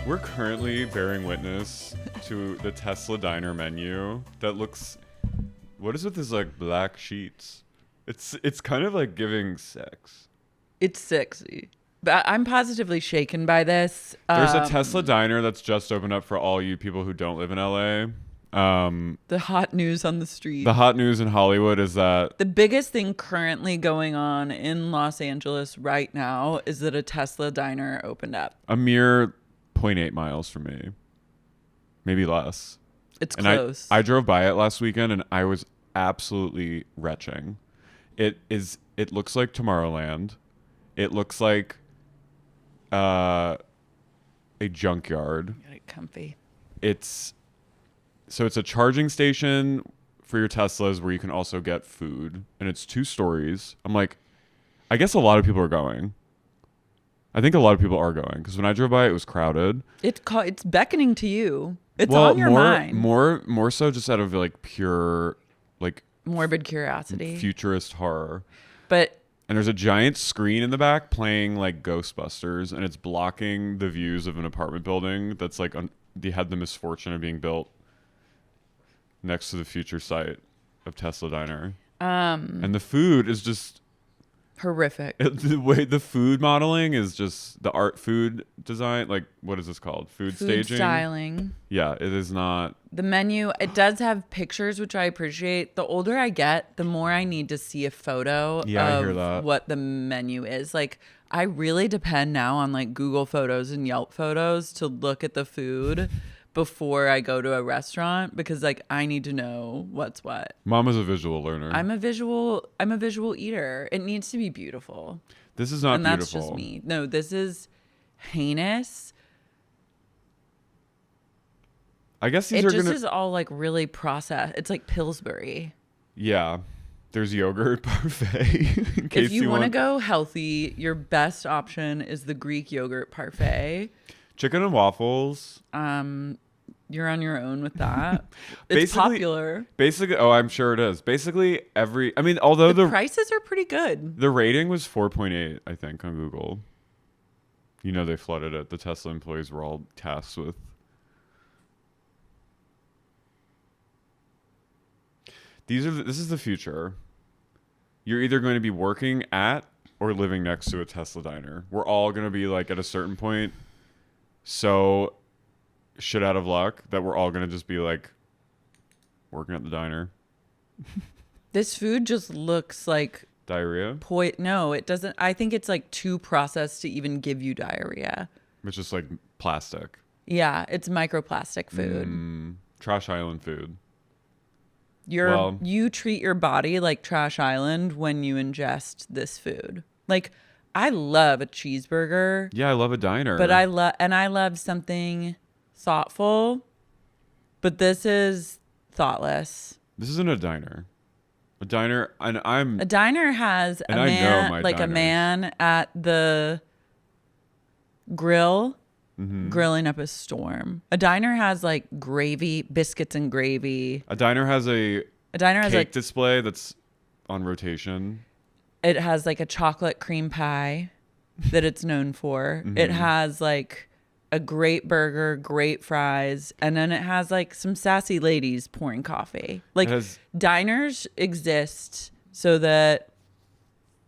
We're currently bearing witness to the Tesla diner menu that looks... What is with this like black sheets? It's kind of like giving sex. It's sexy. But I'm positively shaken by this. There's a Tesla diner that's just opened up for all you people who don't live in LA. The hot news on the street. The hot news in Hollywood is that... The biggest thing currently going on in Los Angeles right now is that a Tesla diner opened up. A mere 0.8 miles from me. Maybe less. It's and close. I drove by it last weekend and I was absolutely retching. It looks like Tomorrowland. It looks like a junkyard. Get comfy. It's a charging station for your Teslas where you can also get food, and it's 2 stories. I'm like, I guess a lot of people are going. I think a lot of people are going because when I drove by, it was crowded. It's beckoning to you. It's on your mind. More so just out of like pure like morbid curiosity, futurist horror. And there's a giant screen in the back playing like Ghostbusters, and it's blocking the views of an apartment building that's like they had the misfortune of being built next to the future site of Tesla Diner. And the food is just horrific. The way the food modeling is just the art food design. Like, what is this called? Food staging? Styling. Yeah, it is not. The menu, it does have pictures, which I appreciate. The older I get, the more I need to see a photo I hear that. What the menu is. Like, I really depend now on like Google Photos and Yelp Photos to look at the food before I go to a restaurant because like I need to know what's what. Mama's a visual learner. I'm a visual eater. It needs to be beautiful. This is not beautiful. And that's just me. No, this is heinous. I guess these it are just gonna... is all like really processed. It's like Pillsbury. Yeah. There's yogurt parfait. If you want to go healthy, your best option is the Greek yogurt parfait. Chicken and waffles. You're on your own with that. It's popular. Basically, oh, I'm sure it is. Basically, although the prices are pretty good. The rating was 4.8, I think, on Google. You know, they flooded it. The Tesla employees were all tasked with. This is the future. You're either going to be working at or living next to a Tesla diner. We're all going to be like at a certain point so shit out of luck that we're all going to just be like working at the diner. This food just looks like diarrhea. No, it doesn't. I think it's like too processed to even give you diarrhea. It's just like plastic. Yeah, it's microplastic food. Trash Island food. You treat your body like Trash Island when you ingest this food. Like, I love a cheeseburger. Yeah, I love a diner. But I love something thoughtful. But this is thoughtless. This isn't a diner. A diner, and I'm... A diner has a man, like diners. A man at the grill grilling up a storm. A diner has like gravy, biscuits and gravy. A diner has a cake like, display that's on rotation. It has like a chocolate cream pie that it's known for. It has like a great burger, great fries, and then it has like some sassy ladies pouring coffee. Like diners exist so that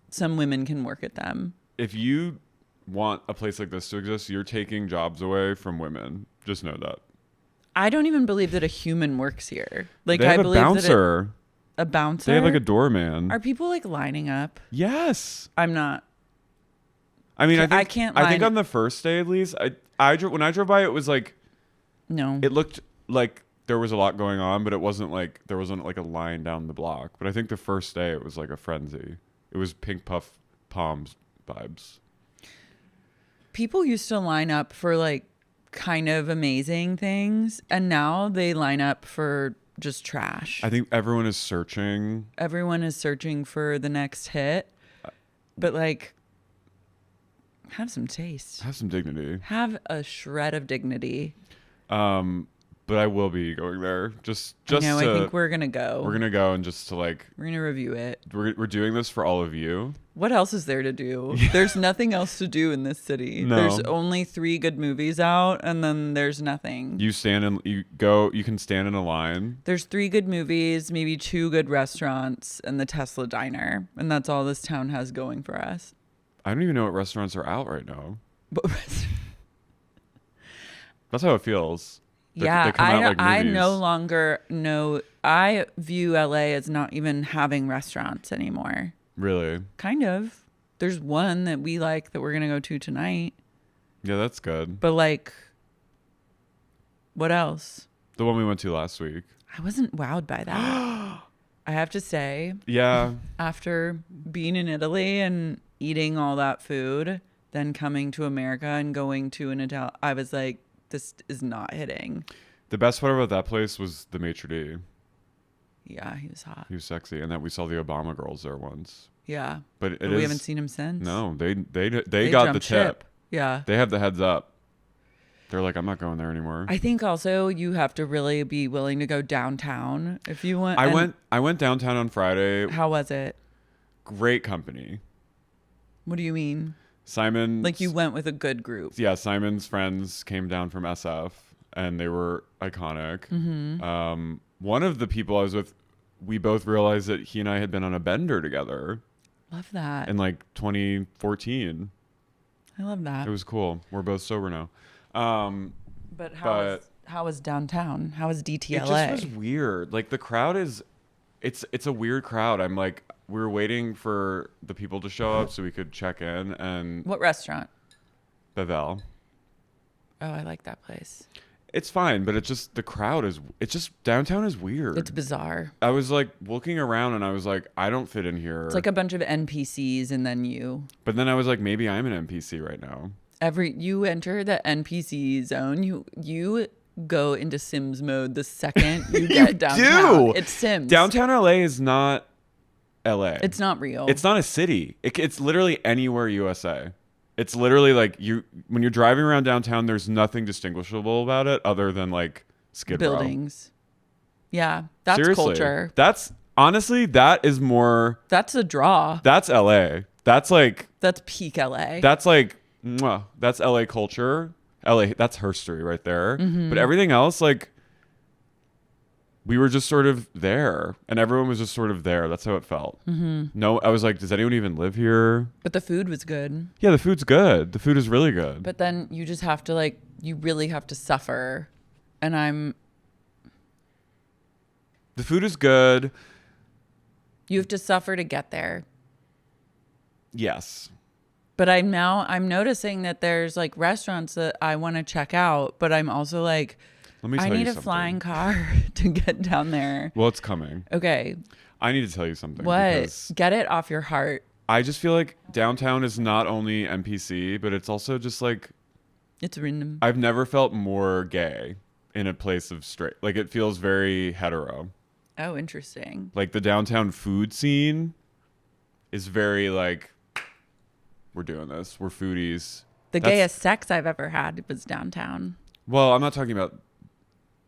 some women can work at them. If you want a place like this to exist, you're taking jobs away from women. Just know that. I don't even believe that a human works here. Like they have I believe a bouncer. A bouncer? They have like a doorman. Are people like lining up? Yes. I'm not. I mean, I think on the first day at least, when I drove by, it was like, no, it looked like there was a lot going on, but there wasn't like a line down the block. But I think the first day it was like a frenzy. It was pink puff palms vibes. People used to line up for like kind of amazing things, and now they line up for just trash. I think everyone is searching. Everyone is searching for the next hit, but like, have some taste. Have some dignity. Have a shred of dignity. but I will be going there. Just I know. to, I think we're gonna go. We're gonna go and just to like. We're gonna review it. We're doing this for all of you. What else is there to do? There's nothing else to do in this city. No. There's only 3 good movies out, and then there's nothing. You can stand in a line. There's 3 good movies, maybe 2 good restaurants, and the Tesla diner, and that's all this town has going for us. I don't even know what restaurants are out right now. But That's how it feels. yeah, they come out like I movies. no longer know. I view LA as not even having restaurants anymore. Really? Kind of. There's one that we like that we're gonna go to tonight. Yeah, that's good. But like, what else? The one we went to last week. I wasn't wowed by that. I have to say, Yeah. after being in Italy and eating all that food, then coming to America and going to an Ital, I was like, this is not hitting. The best part about that place was the maitre d'. Yeah, he was hot. He was sexy, and that we saw the Obama girls there once. Yeah, But we haven't seen him since. No, they got the jumped tip. ship. Yeah. They have the heads up. They're like, I'm not going there anymore. I think also you have to really be willing to go downtown if you want. I went downtown on Friday. How was it? Great company. What do you mean? Simon. Like you went with a good group. Yeah, Simon's friends came down from SF, and they were iconic. Mm-hmm. One of the people I was with, we both realized that he and I had been on a bender together Love that. in like 2014. I love that. It was cool. We're both sober now. But how was downtown? How was DTLA? It just was weird. Like the crowd is, it's a weird crowd. I'm like, we were waiting for the people to show up so we could check in, and What restaurant? Bevel. Oh, I like that place. It's fine, but it's just the crowd is. It's just downtown is weird. It's bizarre. I was like looking around and I was like, I don't fit in here. It's like a bunch of NPCs and then you. But then I was like, maybe I'm an NPC right now. You enter the NPC zone. You go into Sims mode the second you get downtown. Do. It's Sims. Downtown LA is not LA. It's not real. It's not a city. It's literally anywhere USA. It's literally like when you're driving around downtown, there's nothing distinguishable about it other than like Skid Row. buildings. Yeah, that's Seriously. culture. That's honestly, that is more. That's a draw. That's LA. That's like. That's peak LA. That's like. Mwah, that's LA culture. LA. That's herstory right there. Mm-hmm. But everything else, like. We were just sort of there, and everyone was just sort of there. That's how it felt. Mm-hmm. No, I was like, does anyone even live here? But the food was good. Yeah, the food's good. The food is really good. But then you just have to you really have to suffer. And The food is good. you have to suffer to get there. Yes. But I'm noticing that there's like restaurants that I want to check out, but I'm also like, Let me tell I you need a something. flying car to get down there. Well, it's coming. Okay. I need to tell you something. What? Because Get it off your heart. I just feel like downtown is not only NPC, but it's also just like It's random. I've never felt more gay in a place of straight. Like it feels very hetero. Oh, interesting. Like the downtown food scene is very like we're doing this. We're foodies. The That's- gayest sex I've ever had was downtown. Well, I'm not talking about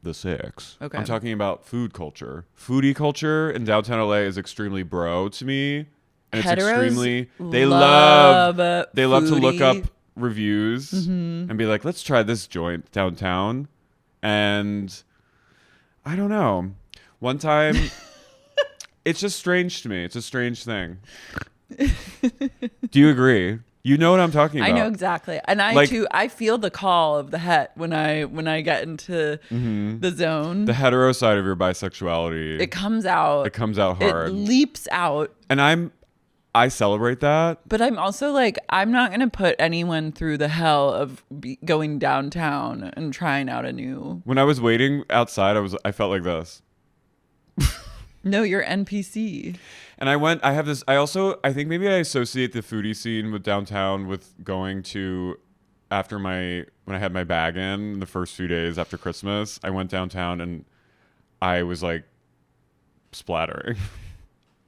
the sex. Okay. I'm talking about food culture. Foodie culture in downtown LA is extremely bro to me. And it's Heteros extremely they love to look foodie. up reviews and be like, let's try this joint downtown. And I don't know. One time it's just strange to me. It's a strange thing. Do you agree? You know what I'm talking about. I know exactly. And I feel the call of the het when I get into the zone. The hetero side of your bisexuality. It comes out. It comes out hard. It leaps out. And I celebrate that. But I'm also like, I'm not going to put anyone through the hell of going downtown and trying out a new. When I was waiting outside, I felt like this. No, you're NPC. And I think maybe I associate the foodie scene with downtown with going to, when I had my bag in the first few days after Christmas, I went downtown and I was like splattering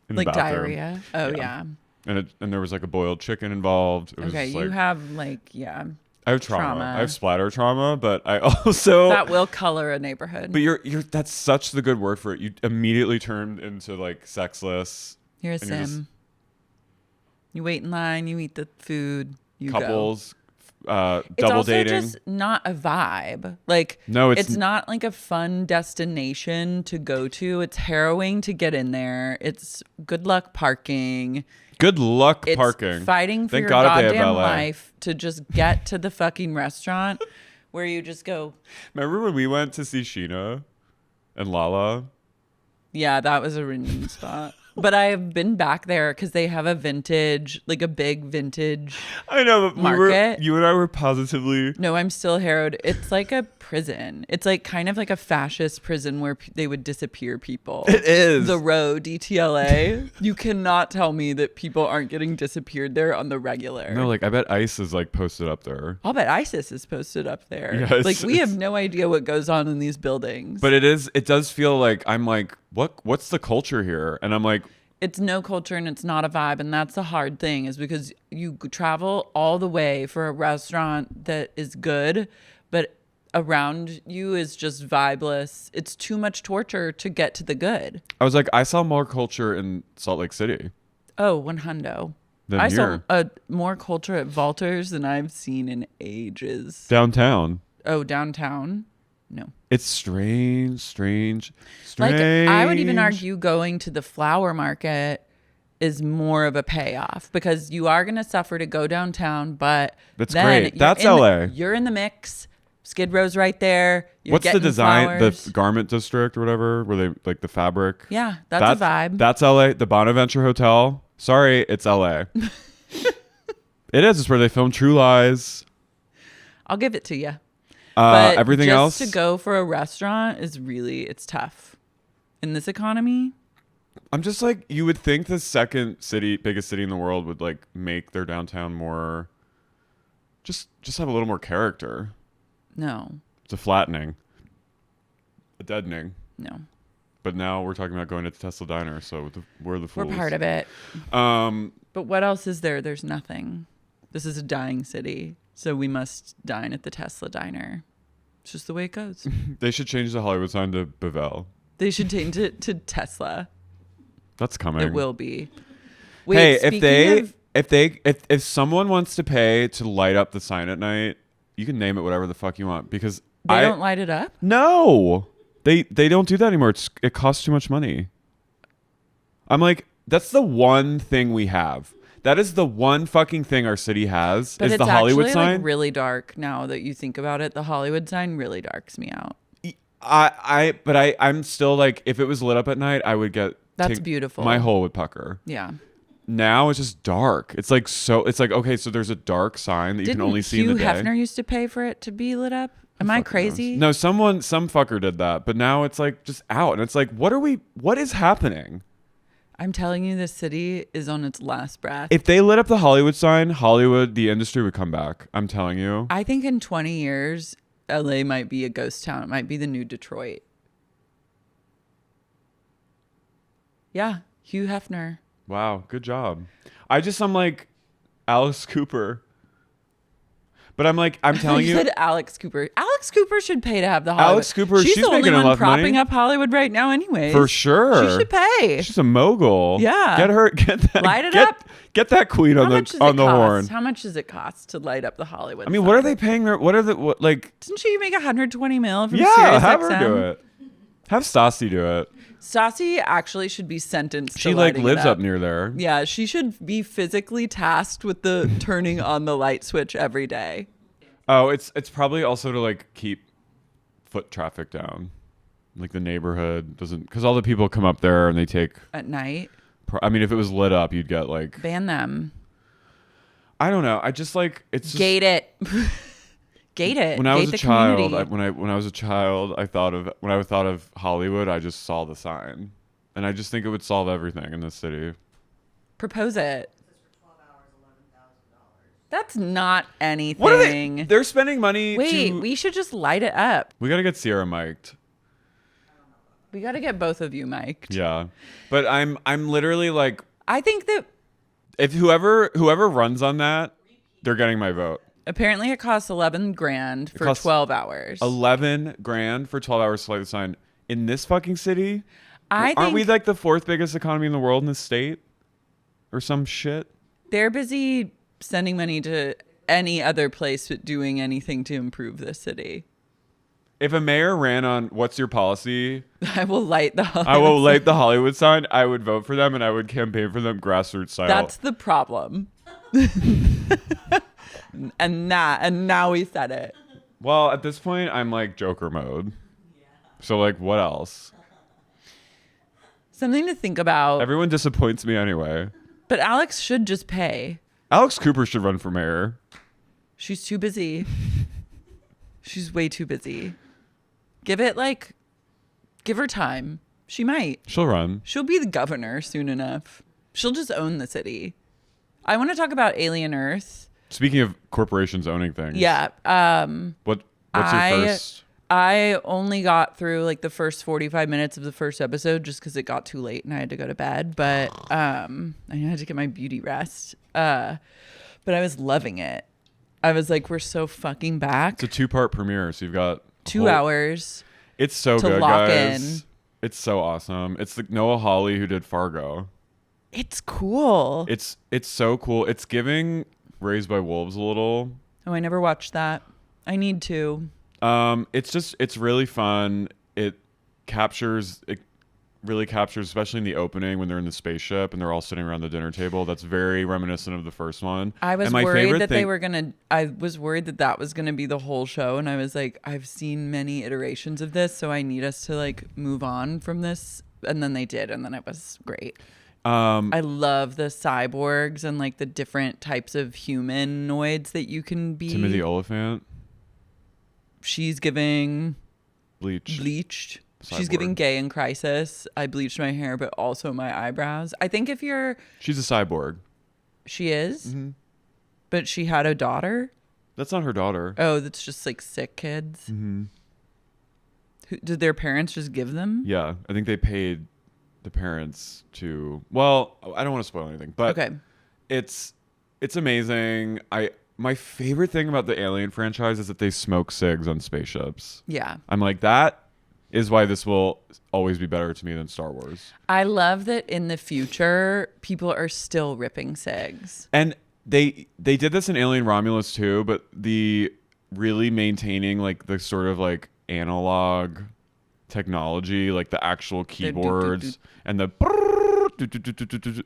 in Like the bathroom. diarrhea. Oh, yeah. And there was like a boiled chicken involved. It was Okay, just you like, have like, yeah. I have trauma. Trauma. I have splatter trauma, but I also That will color a neighborhood. But you're that's such the good word for it. You immediately turned into like sexless. You're a and you're sim. You wait in line. You eat the food. You couples, go. It's double also dating. just not a vibe. Like No, it's not like a fun destination to go to. It's harrowing to get in there. It's good luck parking. Good luck It's parking. fighting for Thank your God they have goddamn LA. life to just get to the fucking restaurant where you just go. Remember when we went to see Sheena and Lala? Yeah, that was a random spot. But I have been back there because they have a vintage, like a big vintage. I know, but market. you and I were positively. No, I'm still harrowed. It's like a prison. It's like kind of like a fascist prison where they would disappear people. It is. The row, DTLA. You cannot tell me that people aren't getting disappeared there on the regular. No, like I bet ICE is like posted up there. I'll bet ISIS is posted up there. Yeah, like we have no idea what goes on in these buildings. But it does feel like I'm like, what's the culture here? And I'm like, it's no culture and it's not a vibe. And that's the hard thing is because you travel all the way for a restaurant that is good, but around you is just vibeless. It's too much torture to get to the good. I was like, I saw more culture in Salt Lake City. Oh, 100. Than I here. saw more culture at Valters than I've seen in ages. Downtown. Oh, downtown? No. It's strange. Like, I would even argue going to the flower market is more of a payoff because you are going to suffer to go downtown, but That's then great. That's you're in LA. You're in the mix. Skid Row's right there. You're What's the getting design? flowers. The garment district or whatever, where they like the fabric. Yeah, that's a vibe. That's LA. The Bonaventure Hotel. Sorry, it's LA. It is. It's where they film True Lies. I'll give it to you. But Everything just else to go for a restaurant is really, it's tough in this economy. I'm just like, you would think the biggest city in the world would like make their downtown more, just have a little more character. No, It's a flattening, a deadening. no, But now we're talking about going to Tesla Diner, so we're the fools. we're part of it. But what else is there? There's nothing. This is a dying city, so we must dine at the Tesla Diner. It's just the way it goes. They should change the Hollywood sign to Bevel. They should change it to Tesla. That's coming. It will be. Hey, Wait, if someone wants to pay to light up the sign at night, you can name it whatever the fuck you want because they don't light it up? No. They don't do that anymore. It costs too much money. I'm like, that's the one thing we have. That is the one fucking thing our city has But is it's the Hollywood actually sign. like really dark now that you think about it. The Hollywood sign really darks me out. I'm still like, if it was lit up at night, I would get. That's beautiful. My hole would pucker. Yeah. Now it's just dark. It's like okay, so there's a dark sign that you can only see in the day. Hugh Hefner used to pay for it to be lit up? Am I crazy? No, some fucker did that, but now it's like just out, and it's like, what is happening? I'm telling you, this city is on its last breath. If they lit up the Hollywood sign, the industry would come back. I'm telling you. I think in 20 years, LA might be a ghost town. It might be the new Detroit. Yeah, Hugh Hefner. Wow, good job. I'm like Alice Cooper. But I'm telling you. said Alex Cooper. Alex Cooper should pay to have the Hollywood. Alex Cooper, she's she's the only making one enough propping money. up Hollywood right now anyways. For sure. She should pay. She's a mogul. Yeah. Get that. Light it up. Get that queen on the horn. How much does it cost to light up the Hollywood I mean, sign? what are they paying her? Didn't she make 120 mil from Yeah, Sirius have XM? her do it. Have Stassi do it. Stassi actually should be sentenced She to like lighting lives it up near there. Yeah, she should be physically tasked with the turning on the light switch every day. Oh, it's probably also to like keep foot traffic down. Like the neighborhood doesn't, because all the people come up there and they take. At night? I mean, if it was lit up, you'd get like. Ban them. I don't know. I just like it's. Just, Gate it. Gate it. When I was Gate a the child, community. when I was a child, when I thought of Hollywood, I just saw the sign, and I just think it would solve everything in this city. Propose it. That's not anything. What are they? They're spending money. Wait, we should just light it up. We gotta get Sierra mic'd. We got to get both of you mic'd. Yeah, but I'm literally like, I think that. if whoever runs on that, they're getting my vote. Apparently, it costs 11 grand for costs 12 hours. 11 grand for 12 hours to light the sign in this fucking city. Aren't we think like the fourth biggest economy in the world in this state, or some shit? they're busy sending money to any other place but doing anything to improve this city. If a mayor ran on what's your policy, I will light the Hollywood I will sign. light the Hollywood sign. I would vote for them and I would campaign for them grassroots style. That's the problem. and now we said it. Well, at this point, I'm like Joker mode. So like, what else? Something to think about. Everyone disappoints me anyway. But Alex should just pay. Alex Cooper should run for mayor. She's too busy. She's way too busy. Give her time. She might. She'll run. She'll be the governor soon enough. She'll just own the city. I want to talk about Alien Earth. Speaking of corporations owning things. Yeah. What's your first? I only got through like the first 45 minutes of the first episode just because it got too late and I had to go to bed. But I had to get my beauty rest. But I was loving it. I was like, we're so fucking back. It's a 2-part premiere, so you've got 2 hours. It's so to good, lock guys. in. It's so awesome. It's like Noah Hawley who did Fargo. It's cool. It's so cool. It's giving Raised by Wolves a little. Oh, I never watched that. I need to. It's really fun. It really captures, especially in the opening when they're in the spaceship and they're all sitting around the dinner table. That's very reminiscent of the first one. I was worried that I was worried that was gonna be the whole show, and I was like, I've seen many iterations of this, so I need us to like move on from this. And then they did, and then it was great. I love the cyborgs and like the different types of humanoids that you can be. Timothy Oliphant. She's giving Cyborg. bleached. She's giving gay in crisis. I bleached my hair, but also my eyebrows. I think she's a cyborg. She is, Mm-hmm. but she had a daughter. That's not her daughter. Oh, that's just like sick kids. Mm-hmm. Did their parents just give them? Yeah, I think they paid the parents to. Well, I don't want to spoil anything, but Okay. It's amazing. My favorite thing about the Alien franchise is that they smoke cigs on spaceships. Yeah. I'm like, that is why this will always be better to me than Star Wars. I love that in the future, people are still ripping cigs. And they did this in Alien Romulus too, but the really maintaining like the sort of like analog technology, like the actual keyboards and the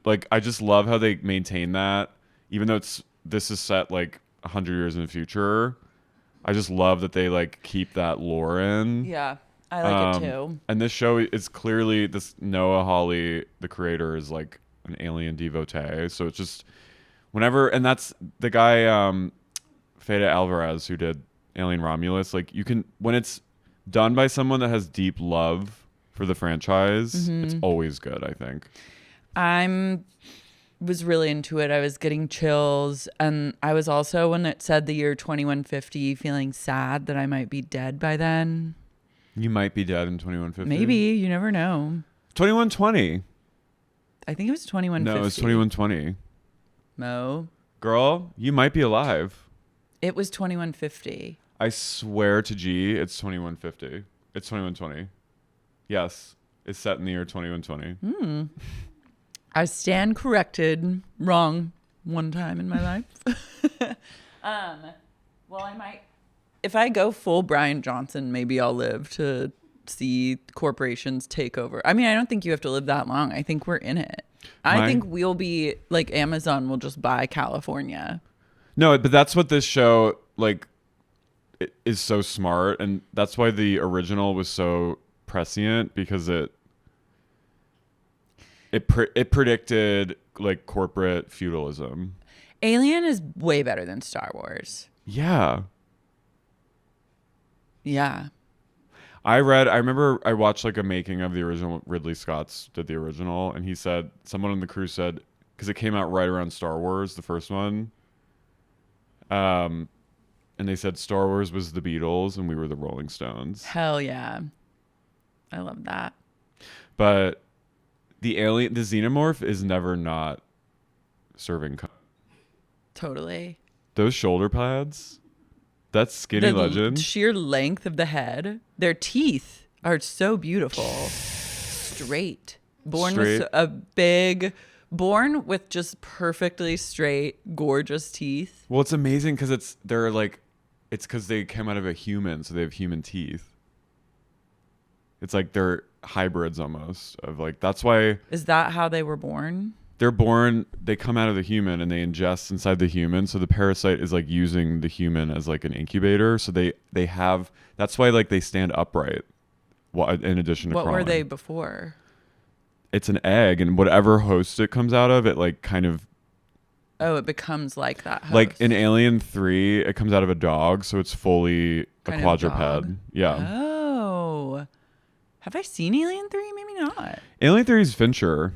like, I just love how they maintain that, even though this is set like 100 years in the future. I just love that they like keep that lore in. Yeah, I like it too. And this show is clearly, this Noah Hawley, the creator, is like an Alien devotee. So it's just whenever, and that's the guy Fede Alvarez who did Alien Romulus. Like, you can, when it's done by someone that has deep love for the franchise, it's always good, I think. Was really into it. I was getting chills, and I was also, when it said the year 2150, feeling sad that I might be dead by then. You might be dead in 2150. Maybe, you never know. 2120. I think it was 2150. No, it's 2120. Mo. Girl, you might be alive. It was 2150. I swear to G, it's 2150. It's 2120. Yes, it's set in the year 2020. I stand corrected. Wrong one time in my life. Well, I might. If I go full Brian Johnson, maybe I'll live to see corporations take over. I mean, I don't think you have to live that long. I think we're in it. I think we'll be like Amazon will just buy California. No, but that's what this show, like, it is so smart. And that's why the original was so prescient, because it predicted like corporate feudalism. Alien is way better than Star Wars. Yeah. Yeah. I remember I watched like a making of the original. Ridley Scott's did the original, and he said, someone on the crew said, because it came out right around Star Wars, the first one. And they said Star Wars was the Beatles and we were the Rolling Stones. Hell yeah. I love that. But the xenomorph is never not serving. Totally. The shoulder pads, that skinny legend. Sheer length of the head. Their teeth are so beautiful. Straight. Born with just perfectly straight, gorgeous teeth. Well, it's amazing because it's because they came out of a human, so they have human teeth. It's like they're hybrids almost of like, that's why. Is that how they were born? They come out of the human and they ingest inside the human. So the parasite is like using the human as like an incubator. So they have, that's why like they stand upright. In addition to what crawling. Were they before? It's an egg, and whatever host it comes out of, it like kind of. Oh, it becomes like that host. Like in Alien 3, it comes out of a dog. So it's fully a quadruped. Yeah. Oh. Have I seen Alien 3? Maybe not. Alien 3 is Fincher.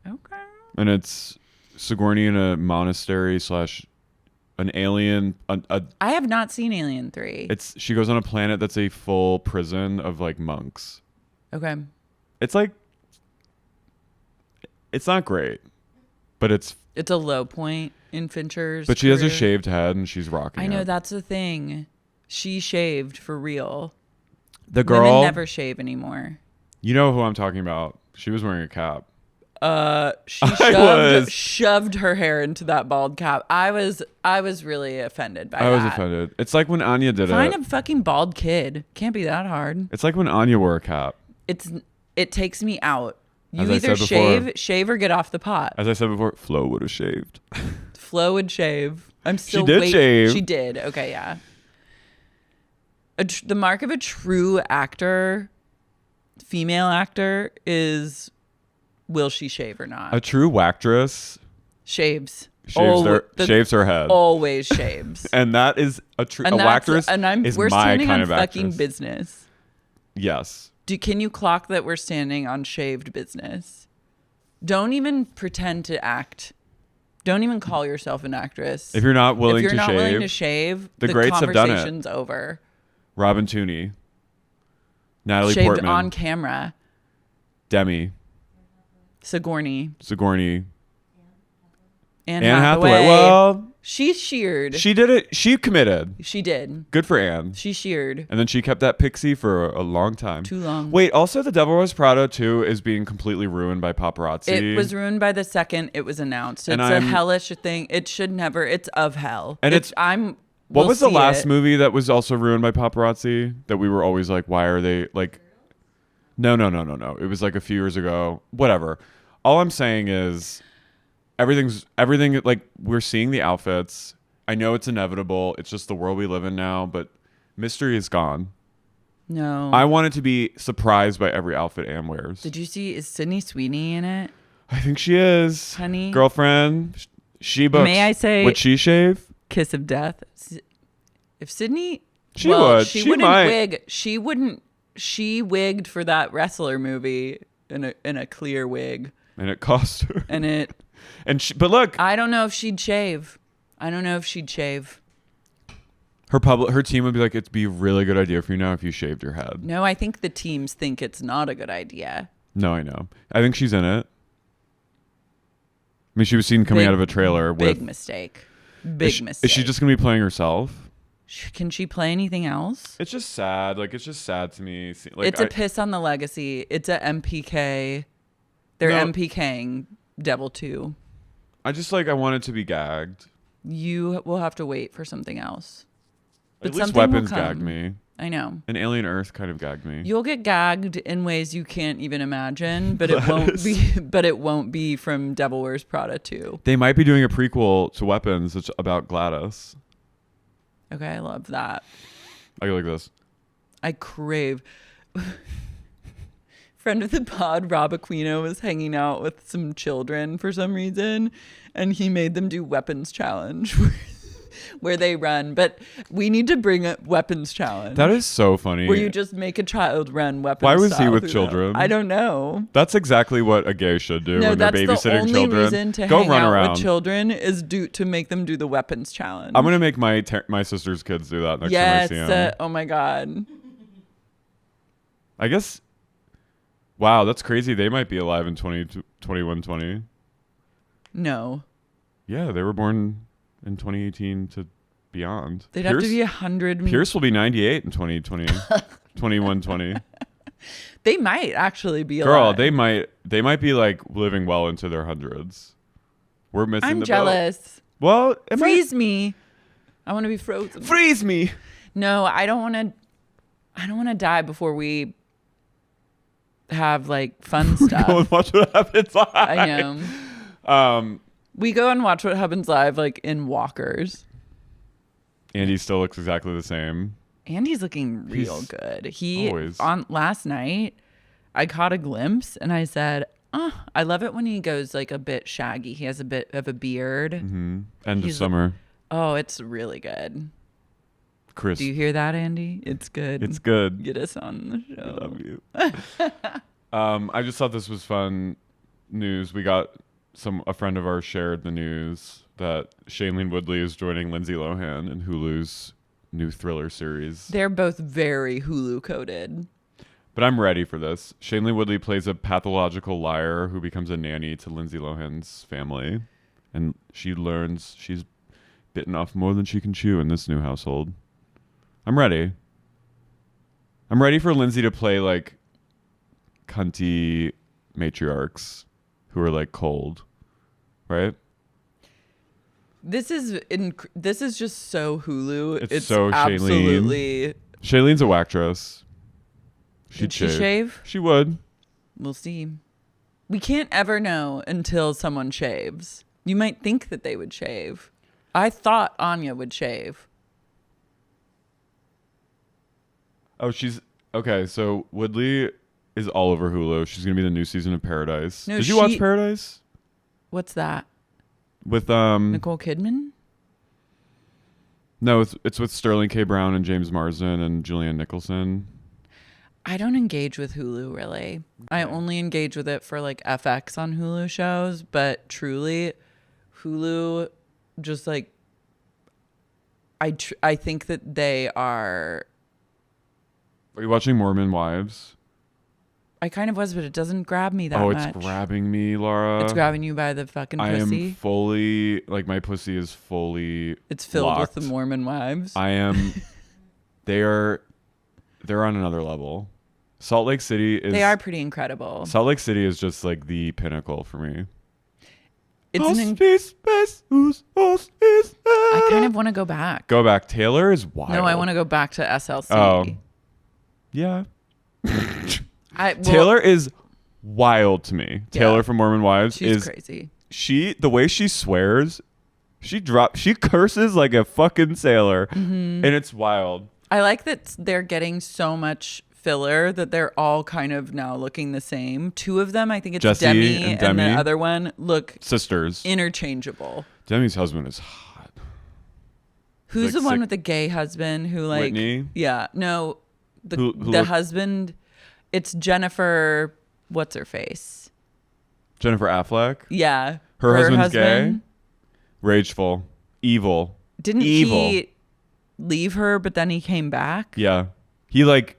Okay. And it's Sigourney in a monastery / an alien. I have not seen Alien 3. She goes on a planet that's a full prison of like monks. Okay. It's like, it's not great, but it's a low point in Fincher's But she career. has a shaved head and she's rocking I know, it. that's the thing. She shaved for real. The girl. Women never shave anymore. You know who I'm talking about. She was wearing a cap. She shoved her hair into that bald cap. I was really offended by that. I was offended. It's like when Anya did Find it. a fucking bald kid. Can't be that hard. It's like when Anya wore a cap. It takes me out. You As I either said before, shave or get off the pot. As I said before, Flo would have shaved. Flo would shave. I'm still She did shave. She did. Okay, yeah. The mark of a true actor, female actor, is will she shave or not? A true wactress shaves. Shaves her head. Always shaves. And that is a wactress. And is we're my standing kind on of fucking actress. business. Yes. Can you clock that we're standing on shaved business? Don't even pretend to act. Don't even call yourself an actress. If you're not willing to shave, the greats have done it. Conversation's over. Robin Tooney, Natalie Shaved Portman, on camera. Demi, Sigourney, Anne Hathaway. Well, she sheared. She did it. She committed. She did. Good for Anne. She sheared. And then she kept that pixie for a long time. Too long. Wait, also The Devil Wears Prada 2 is being completely ruined by paparazzi. It was ruined by the second it was announced. It's a hellish thing. It should never. It's of hell. And what was the last movie that was also ruined by paparazzi that we were always like, why are they like? No. It was like a few years ago. Whatever. All I'm saying is everything like we're seeing the outfits. I know it's inevitable. It's just the world we live in now, but mystery is gone. No. I wanted to be surprised by every outfit Anne wears. Did you see, is Sydney Sweeney in it? I think she is. Honey. Girlfriend. She books. May I say, would she shave? Kiss of death. If Sydney, she would. She wouldn't wig. She wouldn't. She wigged for that wrestler movie in a clear wig. And it cost her. But look, I don't know if she'd shave. Her team would be like, it'd be a really good idea for you now if you shaved your head. No, I think the teams think it's not a good idea. No, I know. I think she's in it. I mean, she was seen coming out of a trailer with... Big mistake. Mistake. Is she just going to be playing herself? Can she play anything else? It's just sad. Like, it's just sad to me. Like, it's a piss on the legacy. It's a MPK. They're MPKing Devil 2. I just, like, I want it to be gagged. You will have to wait for something else. But at least Weapons gagged me. I know. And Alien Earth kind of gagged me. You'll get gagged in ways you can't even imagine, but it won't be from Devil Wears Prada 2. They might be doing a prequel to Weapons that's about Gladys. Okay, I love that. I go like this. I crave. Friend of the pod, Rob Aquino, was hanging out with some children for some reason, and he made them do weapons challenge where they run. But we need to bring a weapons challenge. That is so funny. Where you just make a child run weapons. Why was he with children? Them. I don't know. That's exactly what a gay should do when they're babysitting the only children. Reason to Go hang run out around with children is to make them do the weapons challenge. I'm gonna make my sister's kids do that next time I see them. Oh my god. I guess. Wow, that's crazy. They might be alive in 2120. No. Yeah, they were born in 2018 to beyond. They'd have to be 100. Pierce will be 98 in 2020, 2120. They might actually be Girl, alive. they might be like living well into their hundreds. We're missing I'm the jealous. boat. Well, Freeze me. I want to be frozen. Freeze me. No, I don't want to die before we have like fun stuff. Go and watch what happens live. I know. We go and watch what happens live like in walkers. Andy still looks exactly the same. Andy's looking real good. He always. On last night, I caught a glimpse and I said, "Oh, I love it when he goes like a bit shaggy. He has a bit of a beard." Mm-hmm. End of summer. Oh, it's really good. Chris, Do you hear that, Andy? It's good. it's good. Get us on the show. I love you. I just thought this was fun news. We got a friend of ours shared the news that Shailene Woodley is joining Lindsay Lohan in Hulu's new thriller series. They're both very Hulu coded. But I'm ready for this. Shailene Woodley plays a pathological liar who becomes a nanny to Lindsay Lohan's family. And she learns she's bitten off more than she can chew in this new household. I'm ready. I'm ready for Lindsay to play like cunty matriarchs who are like cold. Right? This is just so Hulu. It's so absolutely. Shailene's a wactress. Did she shave? She would. We'll see. We can't ever know until someone shaves. You might think that they would shave. I thought Anya would shave. Oh, she's okay. So Woodley is all over Hulu. She's gonna be the new season of Paradise. No, Did you watch Paradise? What's that? With Nicole Kidman? No, it's with Sterling K. Brown and James Marsden and Julianne Nicholson. I don't engage with Hulu really. I only engage with it for like FX on Hulu shows, but truly Hulu just like I think that they are. Are you watching Mormon Wives? I kind of was, but it doesn't grab me that much. much. Oh, it's grabbing me, Laura. It's grabbing you by the fucking pussy. I am fully, like, my pussy is fully It's filled locked. with the Mormon wives. I am. They're on another level. Salt Lake City is. They are pretty incredible. Salt Lake City is just like the pinnacle for me. I kind of want to go back. Go back. Taylor is wild. No, I want to go back to SLC. Oh. Yeah. Taylor is wild to me. Yeah. Taylor from Mormon Wives She's is crazy. The way she swears, she curses like a fucking sailor, and it's wild. I like that they're getting so much filler that they're all kind of now looking the same. Two of them, I think it's Jessie Demi and and the Demi. other one look Sisters. interchangeable. Demi's husband is hot. Who's like the one sick- with the gay husband who like Whitney? Yeah, no, Who the husband. It's Jennifer. What's her face? Jennifer Affleck. Yeah, Her husband's gay. Rageful. Evil. Didn't he leave her, but then he came back? Yeah. He like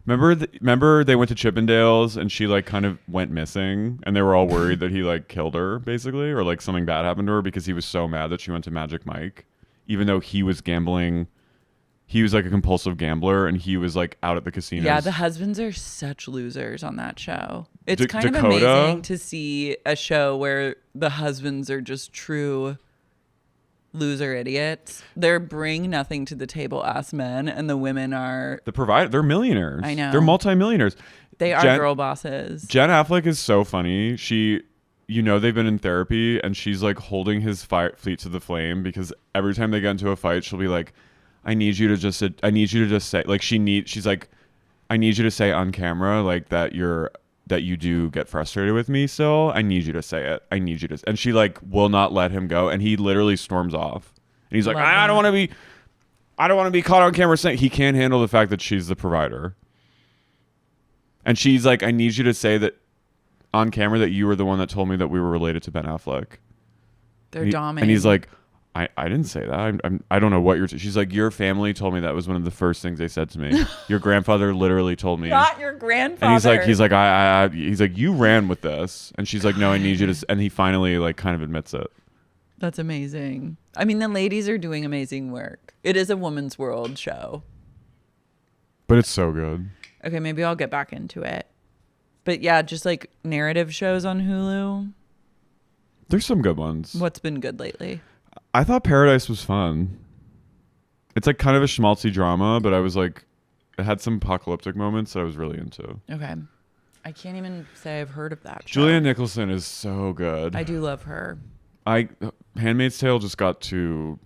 remember they went to Chippendales and she like kind of went missing and they were all worried that he like killed her basically or like something bad happened to her because he was so mad that she went to Magic Mike even though he was gambling. He was like a compulsive gambler and he was like out at the casinos. Yeah, the husbands are such losers on that show. It's kind of Dakota? amazing to see a show where the husbands are just true loser idiots. They're bring nothing to the table ass men, and the women are the provider. They're millionaires. I know. They're multimillionaires. They are girl bosses. Jen Affleck is so funny. They've been in therapy and she's like holding his fleet to the flame because every time they get into a fight, she'll be like, I need you to just say like she's like, I need you to say on camera like that you do get frustrated with me still. I need you to say it. I need you to, and she like will not let him go. And he literally storms off. And he's like, I don't want to be caught on camera saying he can't handle the fact that she's the provider. And she's like, I need you to say that on camera that you were the one that told me that we were related to Ben Affleck. They're dominating. And he's like, I didn't say that. I don't know what you're. She's like, your family told me that was one of the first things they said to me. Your grandfather literally told me. Not your grandfather. And he's like, you ran with this. And she's like, no, I need you to. And he finally like kind of admits it. That's amazing. I mean, the ladies are doing amazing work. It is a woman's world show. But it's so good. Okay, maybe I'll get back into it. But yeah, just like narrative shows on Hulu. There's some good ones. What's been good lately? I thought Paradise was fun. It's like kind of a schmaltzy drama, but I was like, it had some apocalyptic moments that I was really into. Okay. I can't even say I've heard of that show. Julianne Nicholson is so good. I do love her. Handmaid's Tale just got to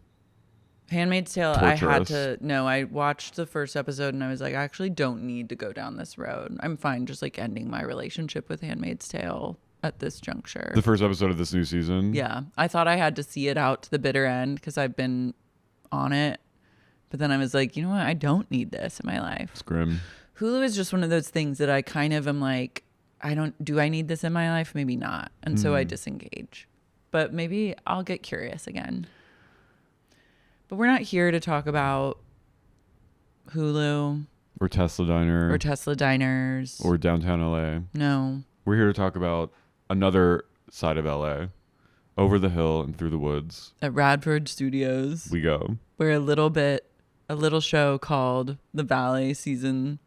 Handmaid's Tale, torturous. I watched the first episode and I was like, I actually don't need to go down this road. I'm fine just like ending my relationship with Handmaid's Tale at this juncture. The first episode of this new season. Yeah. I thought I had to see it out to the bitter end because I've been on it. But then I was like, you know what? I don't need this in my life. It's grim. Hulu is just one of those things that I kind of am like, do I need this in my life? Maybe not. And so I disengage. But maybe I'll get curious again. But we're not here to talk about Hulu. Or Tesla Diner. Or Tesla Diners. Or downtown LA. No. We're here to talk about another side of LA. Over the hill and through the woods. At Radford Studios. We go. Where a little show called The Valley Season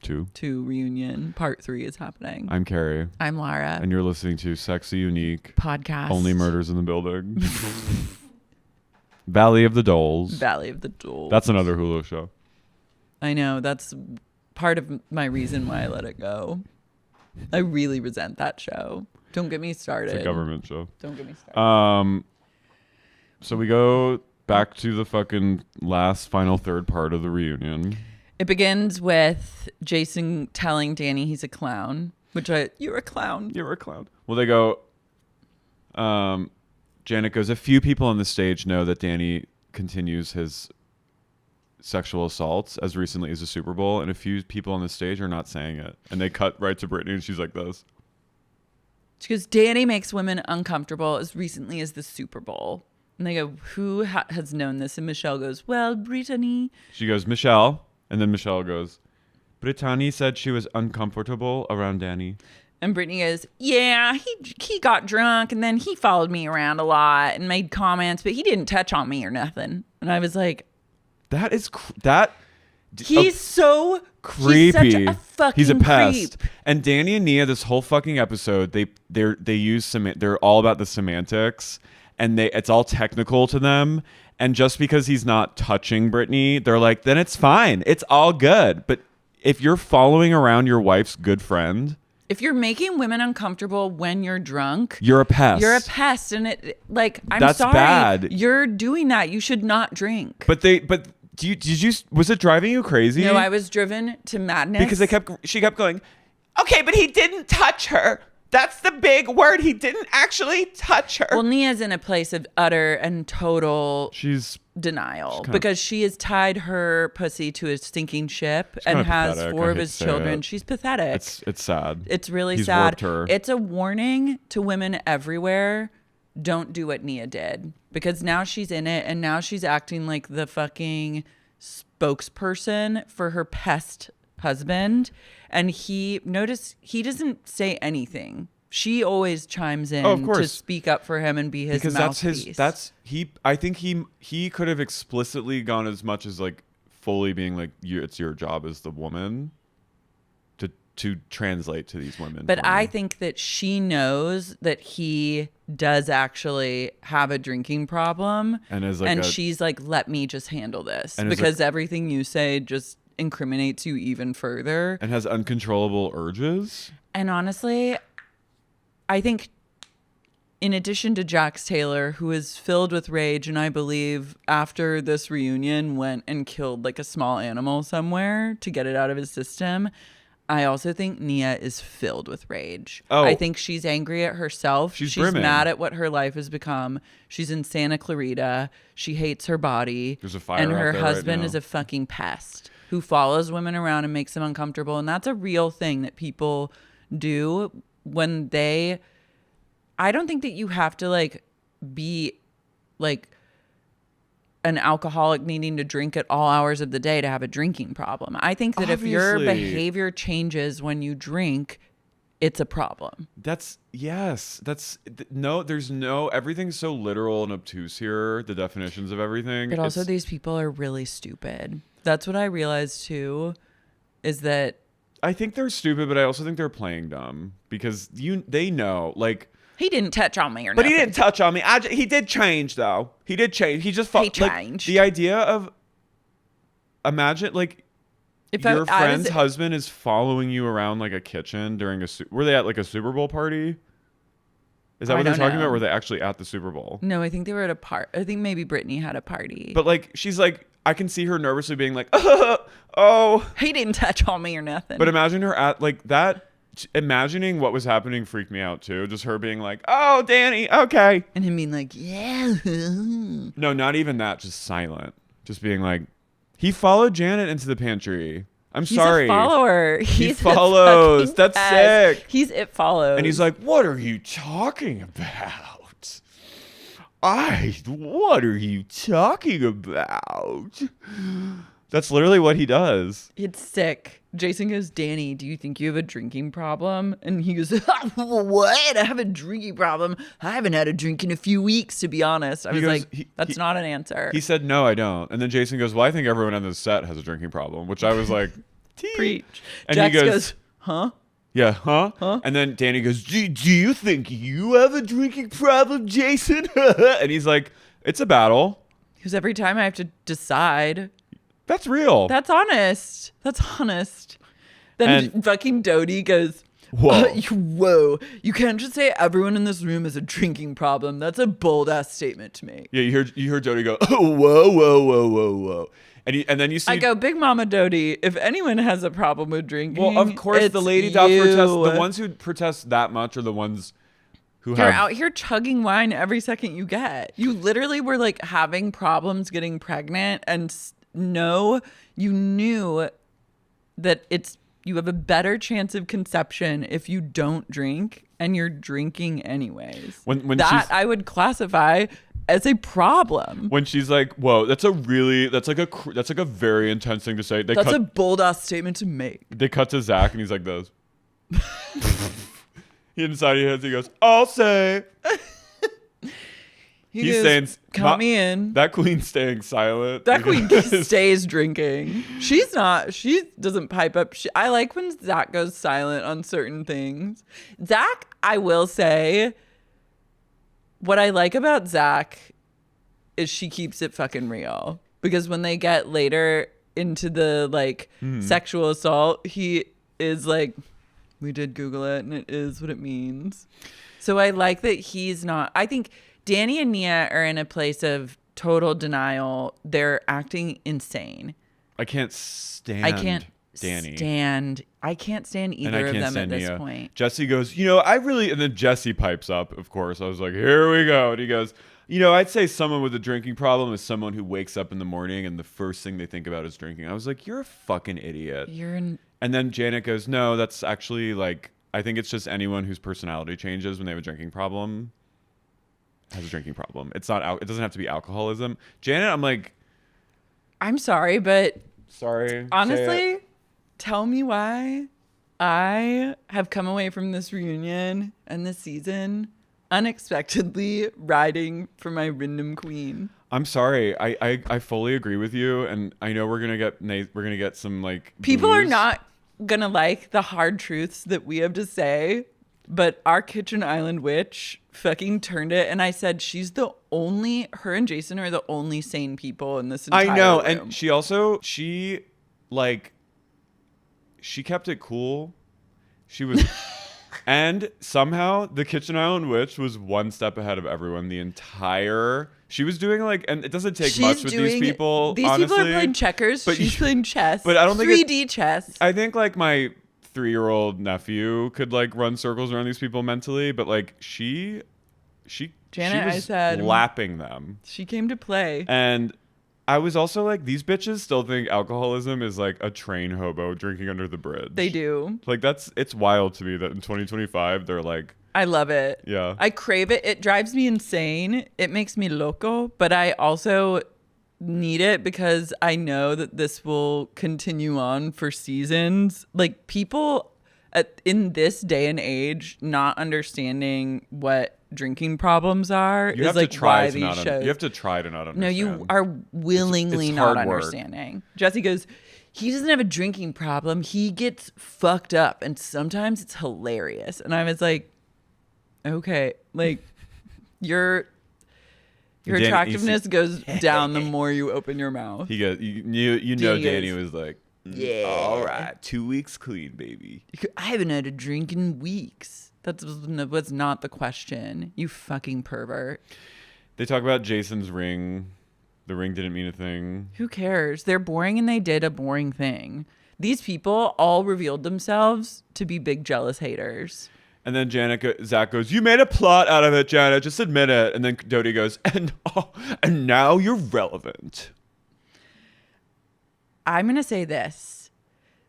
2 reunion part 3 is happening. I'm Carey. I'm Lara. And you're listening to Sexy Unique Podcast. Only Murders in the Building. Valley of the Dolls. Valley of the Dolls. That's another Hulu show. I know. That's part of my reason why I let it go. I really resent that show. Don't get me started. It's a government show. Don't get me started. So we go back to the fucking last final third part of the reunion. It begins with Jason telling Danny he's a clown, you're a clown. You're a clown. Well, they go, Janet goes, a few people on the stage know that Danny continues his sexual assaults as recently as the Super Bowl, and a few people on the stage are not saying it. And they cut right to Brittany, and she's like this. She goes, Danny makes women uncomfortable as recently as the Super Bowl. And they go, who has known this? And Michelle goes, well, Brittany. She goes, Michelle. And then Michelle goes, Brittany said she was uncomfortable around Danny. And Brittany goes, yeah, he got drunk and then he followed me around a lot and made comments, but he didn't touch on me or nothing. And I was like, he's so creepy. He's such a fucking He's a pest. creep. And Danny and Nia, this whole fucking episode, they're all about the semantics, and it's all technical to them. And just because he's not touching Brittany, they're like, then it's fine. It's all good. But if you're following around your wife's good friend, if you're making women uncomfortable when you're drunk, you're a pest. You're a pest, and I'm That's sorry. bad. You're doing that. You should not drink. Was it driving you crazy? No, I was driven to madness because she kept going, okay, but he didn't touch her. That's the big word. He didn't actually touch her. Well, Nia's in a place of utter and total denial because she has tied her pussy to a stinking ship and has pathetic. 4 of his children. She's pathetic. It's sad. It's really He's sad. warped her. It's a warning to women everywhere. Don't do what Nia did, because now she's in it and now she's acting like the fucking spokesperson for her pest husband. And he doesn't say anything. She always chimes in to speak up for him and be his mouthpiece. I think he could have explicitly gone as much as like fully being like, it's your job as the woman to translate to these women. But I think that she knows that he does actually have a drinking problem, and she's like, let me just handle this because everything you say just incriminates you even further, and has uncontrollable urges. And honestly, I think in addition to Jax Taylor, who is filled with rage, and I believe after this reunion went and killed like a small animal somewhere to get it out of his system, I also think Nia is filled with rage. I think she's angry at herself. She's mad at what her life has become. She's in Santa Clarita. She hates her body. There's a fire and her out there husband right now. is a fucking pest who follows women around and makes them uncomfortable. And that's a real thing that people do when I don't think that you have to like be like an alcoholic needing to drink at all hours of the day to have a drinking problem. I think that if your behavior changes when you drink, it's a problem. There's no, everything's so literal and obtuse here, the definitions of everything. But also these people are really stupid. That's what I realized too, is that I think they're stupid, but I also think they're playing dumb because they know, like, he didn't touch on me or but nothing. he didn't touch on me. He did change though. He did change. He just He changed. The idea of, imagine like If your friend's husband is following you around like a kitchen during were they at like a Super Bowl party? Is that what they're talking about? Or were they actually at the Super Bowl? No, I think they were at I think maybe Brittany had a party. But like, she's like, I can see her nervously being like, oh. He didn't touch on me or nothing. But imagine her at like that. Imagining what was happening freaked me out too. Just her being like, oh, Danny, okay. And him being like, yeah. No, not even that. Just silent. Just being like, he followed Janet into the pantry. He's sorry. He's a follower. He follows. That's sick. He's it follows. And he's like, what are you talking about? What are you talking about? That's literally what he does. It's sick. Jason goes, Danny, do you think you have a drinking problem? And he goes, what? I have a drinking problem. I haven't had a drink in a few weeks, to be honest. I was like, that's not an answer. He said, no, I don't. And then Jason goes, well, I think everyone on this set has a drinking problem, which I was like, preach. And Jax he goes, huh? Yeah, huh? And then Danny goes, do you think you have a drinking problem, Jason? And he's like, it's a battle. Because every time I have to decide. That's real. That's honest. Then fucking Doute goes, whoa. You can't just say everyone in this room has a drinking problem. That's a bold ass statement to make. Yeah, you heard Doute go, oh, whoa. And then you see, I go, Big Mama Doute, if anyone has a problem with drinking, well, of course, the lady that protests, the ones who protest that much are the ones who You're out here chugging wine every second you get. You literally were like having problems getting pregnant, and you knew that you have a better chance of conception if you don't drink, and you're drinking anyways. When that I would classify as a problem. When she's like, "Whoa, that's like a very intense thing to say." That's a bold ass statement to make. They cut to Zack, and he's like this. He inside his head, he goes, "I'll say." He's saying, "Count me in." That queen's staying silent. That queen stays drinking. She doesn't pipe up. I like when Zack goes silent on certain things. Zack, I will say, what I like about Zack is she keeps it fucking real. Because when they get later into the sexual assault, he is like, we did Google it and it is what it means. So I like that he's not. I think Danny and Nia are in a place of total denial. They're acting insane. I can't stand Danny. I can't stand either of them at this point. Jesse goes, and then Jesse pipes up, of course. I was like, here we go. And he goes, I'd say someone with a drinking problem is someone who wakes up in the morning and the first thing they think about is drinking. I was like, you're a fucking idiot. And then Janet goes, no, that's actually I think it's just anyone whose personality changes when they have a drinking problem has a drinking problem. It's not, it doesn't have to be alcoholism. Janet, I'm like, I'm sorry, but sorry. Honestly, tell me why I have come away from this reunion and this season unexpectedly riding for my rindom queen. I'm sorry. I fully agree with you, and I know we're gonna get some people booze. Are not gonna like the hard truths that we have to say, but our Kitchen Island witch fucking turned it, and I said her and Jason are the only sane people in this entire room. I know, room. And she also she kept it cool. She was and somehow the Kitchen Island witch was one step ahead of everyone the entire. She was doing and it doesn't take much with these people. These honestly, people are playing checkers. But she's playing chess. But I don't think 3D chess. I think my 3-year-old nephew could run circles around these people mentally, but Janet, she was I said, lapping them. She came to play. And I was also these bitches still think alcoholism is a train hobo drinking under the bridge. They do. It's wild to me that in 2025 they're I love it. Yeah. I crave it. It drives me insane. It makes me loco, but I also need it because I know that this will continue on for seasons. People, in this day and age, not understanding what drinking problems are You is have like to try why to these not. shows. You have to try to not understand. No, you are willingly it's not hard work. understanding. Jesse goes, he doesn't have a drinking problem. He gets fucked up, and sometimes it's hilarious. And I was like, okay, like your Danny, attractiveness goes down the more you open your mouth. He goes. You know, Danny goes, was like, yeah, all right, 2 weeks clean, baby. I haven't had a drink in weeks. That was not the question. You fucking pervert. They talk about Jason's ring. The ring didn't mean a thing. Who cares? They're boring and they did a boring thing. These people all revealed themselves to be big jealous haters. And then Zack goes, you made a plot out of it, Janet. Just admit it. And then Doute goes, and now you're relevant. I'm going to say this.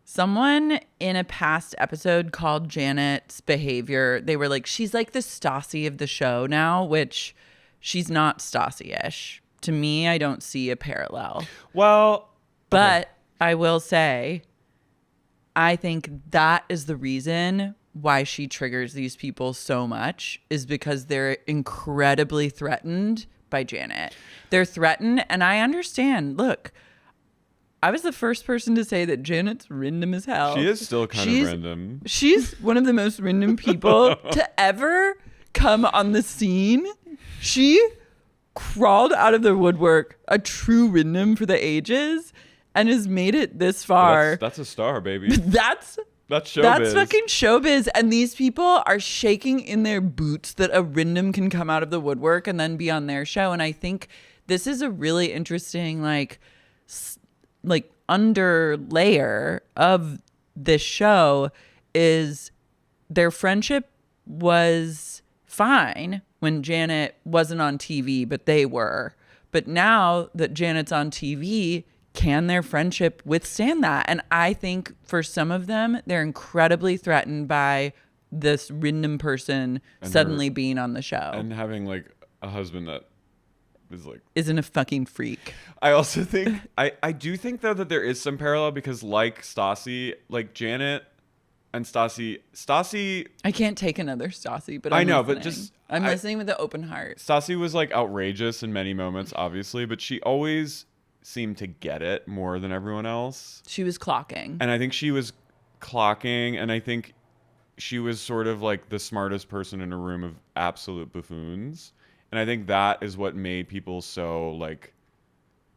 Someone in a past episode called Janet's behavior, they were like, she's like the Stassi of the show now, which she's not Stassi-ish. To me, I don't see a parallel. Well, but okay. I will say, I think that is the reason why she triggers these people so much, is because they're incredibly threatened by Janet. They're threatened, and I understand. Look, I was the first person to say that Janet's random as hell. She is still kind of random. She's one of the most random people to ever come on the scene. She crawled out of the woodwork, a true random for the ages, and has made it this far. That's a star, baby. That's showbiz. That's fucking showbiz. And these people are shaking in their boots that a random can come out of the woodwork and then be on their show. And I think this is a really interesting, like under layer of this show is their friendship was fine when Janet wasn't on TV, but they were. But now that Janet's on TV, can their friendship withstand that? And I think for some of them, they're incredibly threatened by this random person and suddenly being on the show. And having like a husband that is like... isn't a fucking freak. I also think... I do think though that there is some parallel because like Stassi, like Janet and Stassi... I can't take another Stassi, but I know, listening. but just... I'm listening with an open heart. Stassi was like outrageous in many moments, obviously, but she always seemed to get it more than everyone else. She was clocking. And I think she was clocking, and I think she was sort of like the smartest person in a room of absolute buffoons. And I think that is what made people so like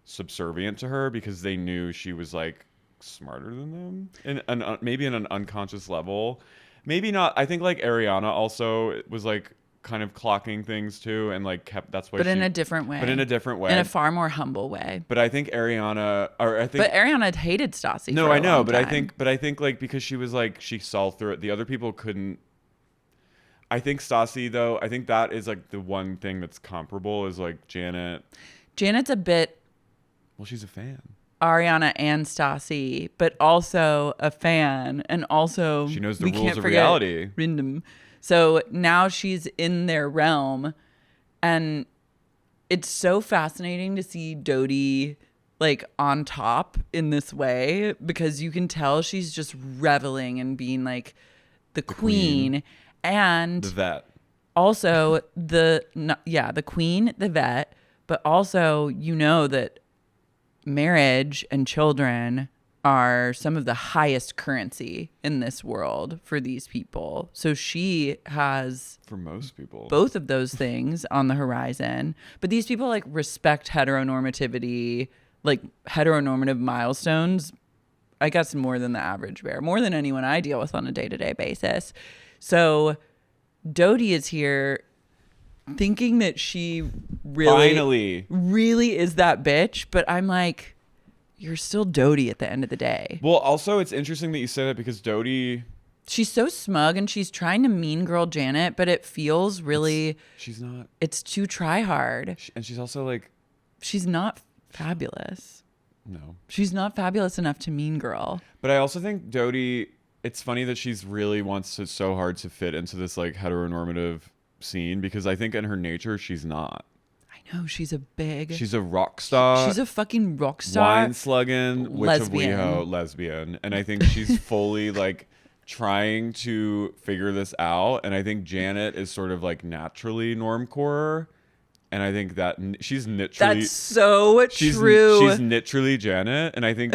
subservient to her, because they knew she was like smarter than them, and maybe in an unconscious level. Maybe not. I think like Ariana also was like kind of clocking things too, and like kept. That's why. But in a different way. But in a different way. In a far more humble way. But I think Ariana, But Ariana hated Stassi. No, for a I know, long but time. I think like because she was like she saw through it. The other people couldn't. I think Stassi though. I think that is like the one thing that's comparable is like Janet. Janet's a bit. Well, she's a fan. Ariana and Stassi, but also a fan, and also she knows the rules of reality. Rindom. So now she's in their realm, and it's so fascinating to see Doute like on top in this way, because you can tell she's just reveling and being like the queen and the vet. Also the queen, the vet, but also you know that marriage and children are some of the highest currency in this world for these people. So she has, for most people, both of those things on the horizon. But these people like respect heteronormativity, like heteronormative milestones, I guess more than the average bear, more than anyone I deal with on a day-to-day basis. So Doute is here thinking that she really is that bitch, but I'm like, you're still Doute at the end of the day. Well, also it's interesting that you say that, because Doute, she's so smug and she's trying to mean girl Janet, but it feels really she's not. It's too try hard. And she's also like, she's not fabulous. No, she's not fabulous enough to mean girl. But I also think Doute, it's funny that she's really wants to so hard to fit into this like heteronormative scene, because I think in her nature she's not. I know, she's a rock star. She's a fucking rock star. Wine slugging, witch of WeHo, lesbian. And I think she's fully like trying to figure this out, and I think Janet is sort of like naturally normcore, and I think that she's literally That's so true. She's literally Janet, and I think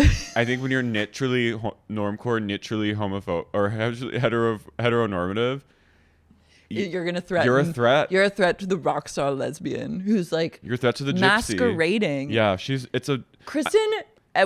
when you're literally normcore, literally homophobe or heteronormative, you're gonna threaten. You're a threat. You're a threat to the rock star lesbian who's like you're a threat to the gypsy. Masquerading. Yeah, Kristen.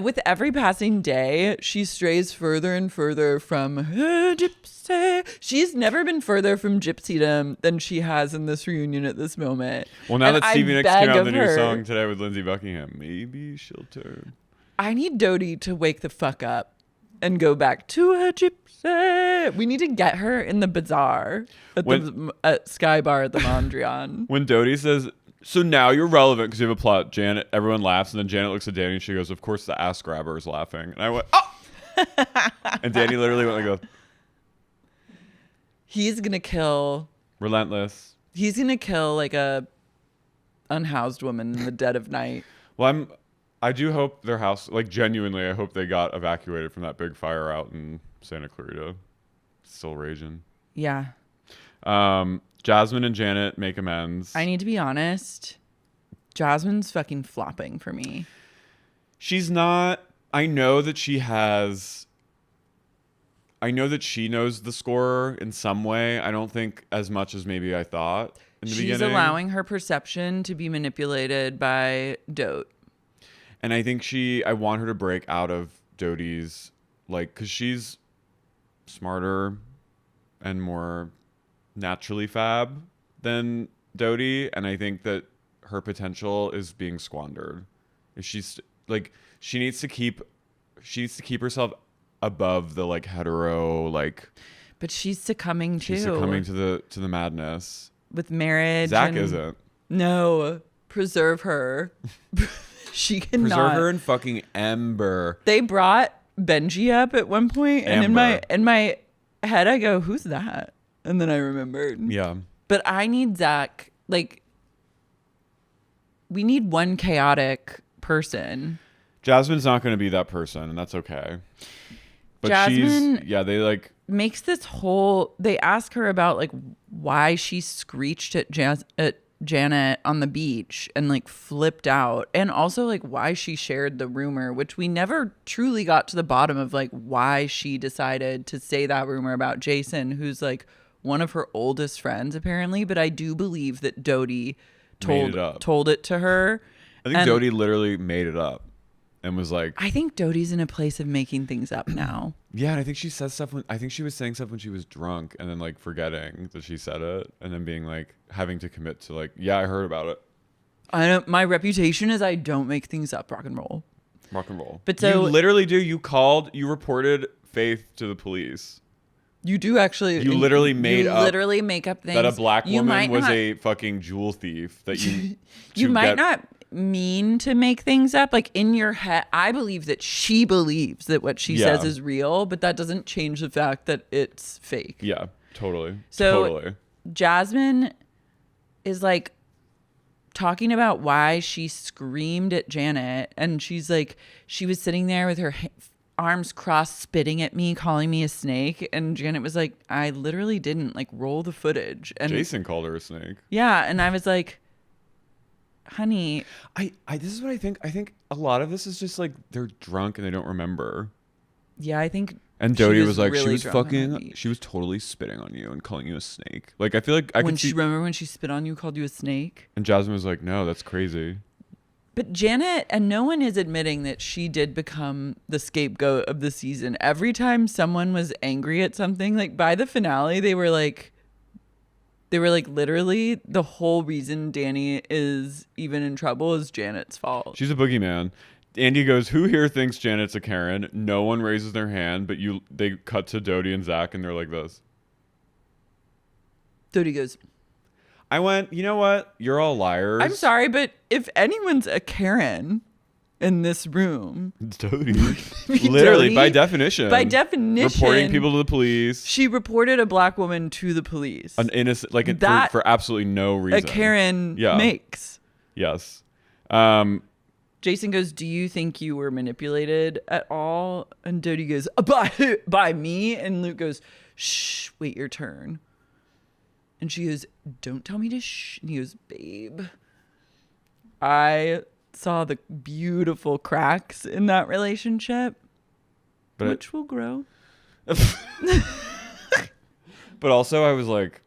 With every passing day, she strays further and further from her gypsy. She's never been further from gypsydom than she has in this reunion at this moment. Well, now that Stevie Nicks came out with the new her, song today with Lindsay Buckingham, maybe she'll turn. I need Doute to wake the fuck up and go back to her gypsy. We need to get her in the bazaar at Sky Bar at the Mondrian. When Doute says, so now you're relevant because you have a plot, Janet, everyone laughs, and then Janet looks at Danny and she goes, of course the ass grabber is laughing. And I went, oh! And Danny literally went like, he's gonna kill. Relentless. He's gonna kill like a unhoused woman in the dead of night. Well, I do hope their house, like genuinely, I hope they got evacuated from that big fire out in Santa Clarita. Still raging. Yeah. Jasmine and Janet make amends. I need to be honest. Jasmine's fucking flopping for me. She's not. I know that she knows the score in some way. I don't think as much as maybe I thought in the beginning. She's allowing her perception to be manipulated by Doute. And I think I want her to break out of Doute's, like, because she's smarter and more naturally fab than Doute, and I think that her potential is being squandered. She's like, she needs to keep herself above the like hetero, like, but she's succumbing to the madness with marriage. Zack isn't. No, preserve her. She cannot. Preserve her in fucking ember. They brought Benji up at one point, and in my head I go, who's that? And then I remembered. Yeah. But I need Zack. Like, we need one chaotic person. Jasmine's not going to be that person, and that's okay. But Jasmine they like makes this whole. They ask her about like why she screeched at Janet on the beach and like flipped out, and also like why she shared the rumor, which we never truly got to the bottom of, like why she decided to say that rumor about Jason, who's like one of her oldest friends apparently. But I do believe that Doute told it to her. I think Doute literally made it up and was like, I think Doty's in a place of making things up now. Yeah, and I think she says stuff I think she was saying stuff when she was drunk and then like forgetting that she said it and then being like having to commit to like, yeah, I heard about it. My reputation is I don't make things up. Rock and roll. But so you literally do. You reported Faith to the police. You do actually. You literally make up things that a black woman was a fucking jewel thief. That you you might not mean to make things up. Like in your head, I believe that she believes that what she says is real, but that doesn't change the fact that it's fake. Yeah, totally. So Jasmine is like talking about why she screamed at Janet, and she's like, she was sitting there with her arms crossed, spitting at me, calling me a snake, and Janet was like, I literally didn't. Like, roll the footage. And Jason called her a snake. Yeah, and I was like, honey, this is what I think. I think a lot of this is just like they're drunk and they don't remember. Yeah, I think. And Doute was like, really she was totally spitting on you and calling you a snake. Like, I feel like remember when she spit on you, called you a snake? And Jasmine was like, no, that's crazy. But Janet, and no one is admitting that she did become the scapegoat of the season. Every time someone was angry at something, like by the finale, they were like literally the whole reason Danny is even in trouble is Janet's fault. She's a boogeyman. Andy goes, who here thinks Janet's a Karen? No one raises their hand, but they cut to Doute and Zack and they're like this. Doute goes, I went, you know what? You're all liars. I'm sorry, but if anyone's a Karen in this room, it's Doute. Literally, by definition. Reporting people to the police. She reported a black woman to the police. An innocent, like for absolutely no reason. A Karen makes. Yes. Jason goes, do you think you were manipulated at all? And Doute goes, by me? And Luke goes, shh, wait your turn. And she goes, don't tell me to shh. And he goes, babe. I saw the beautiful cracks in that relationship, which will grow. But also I was like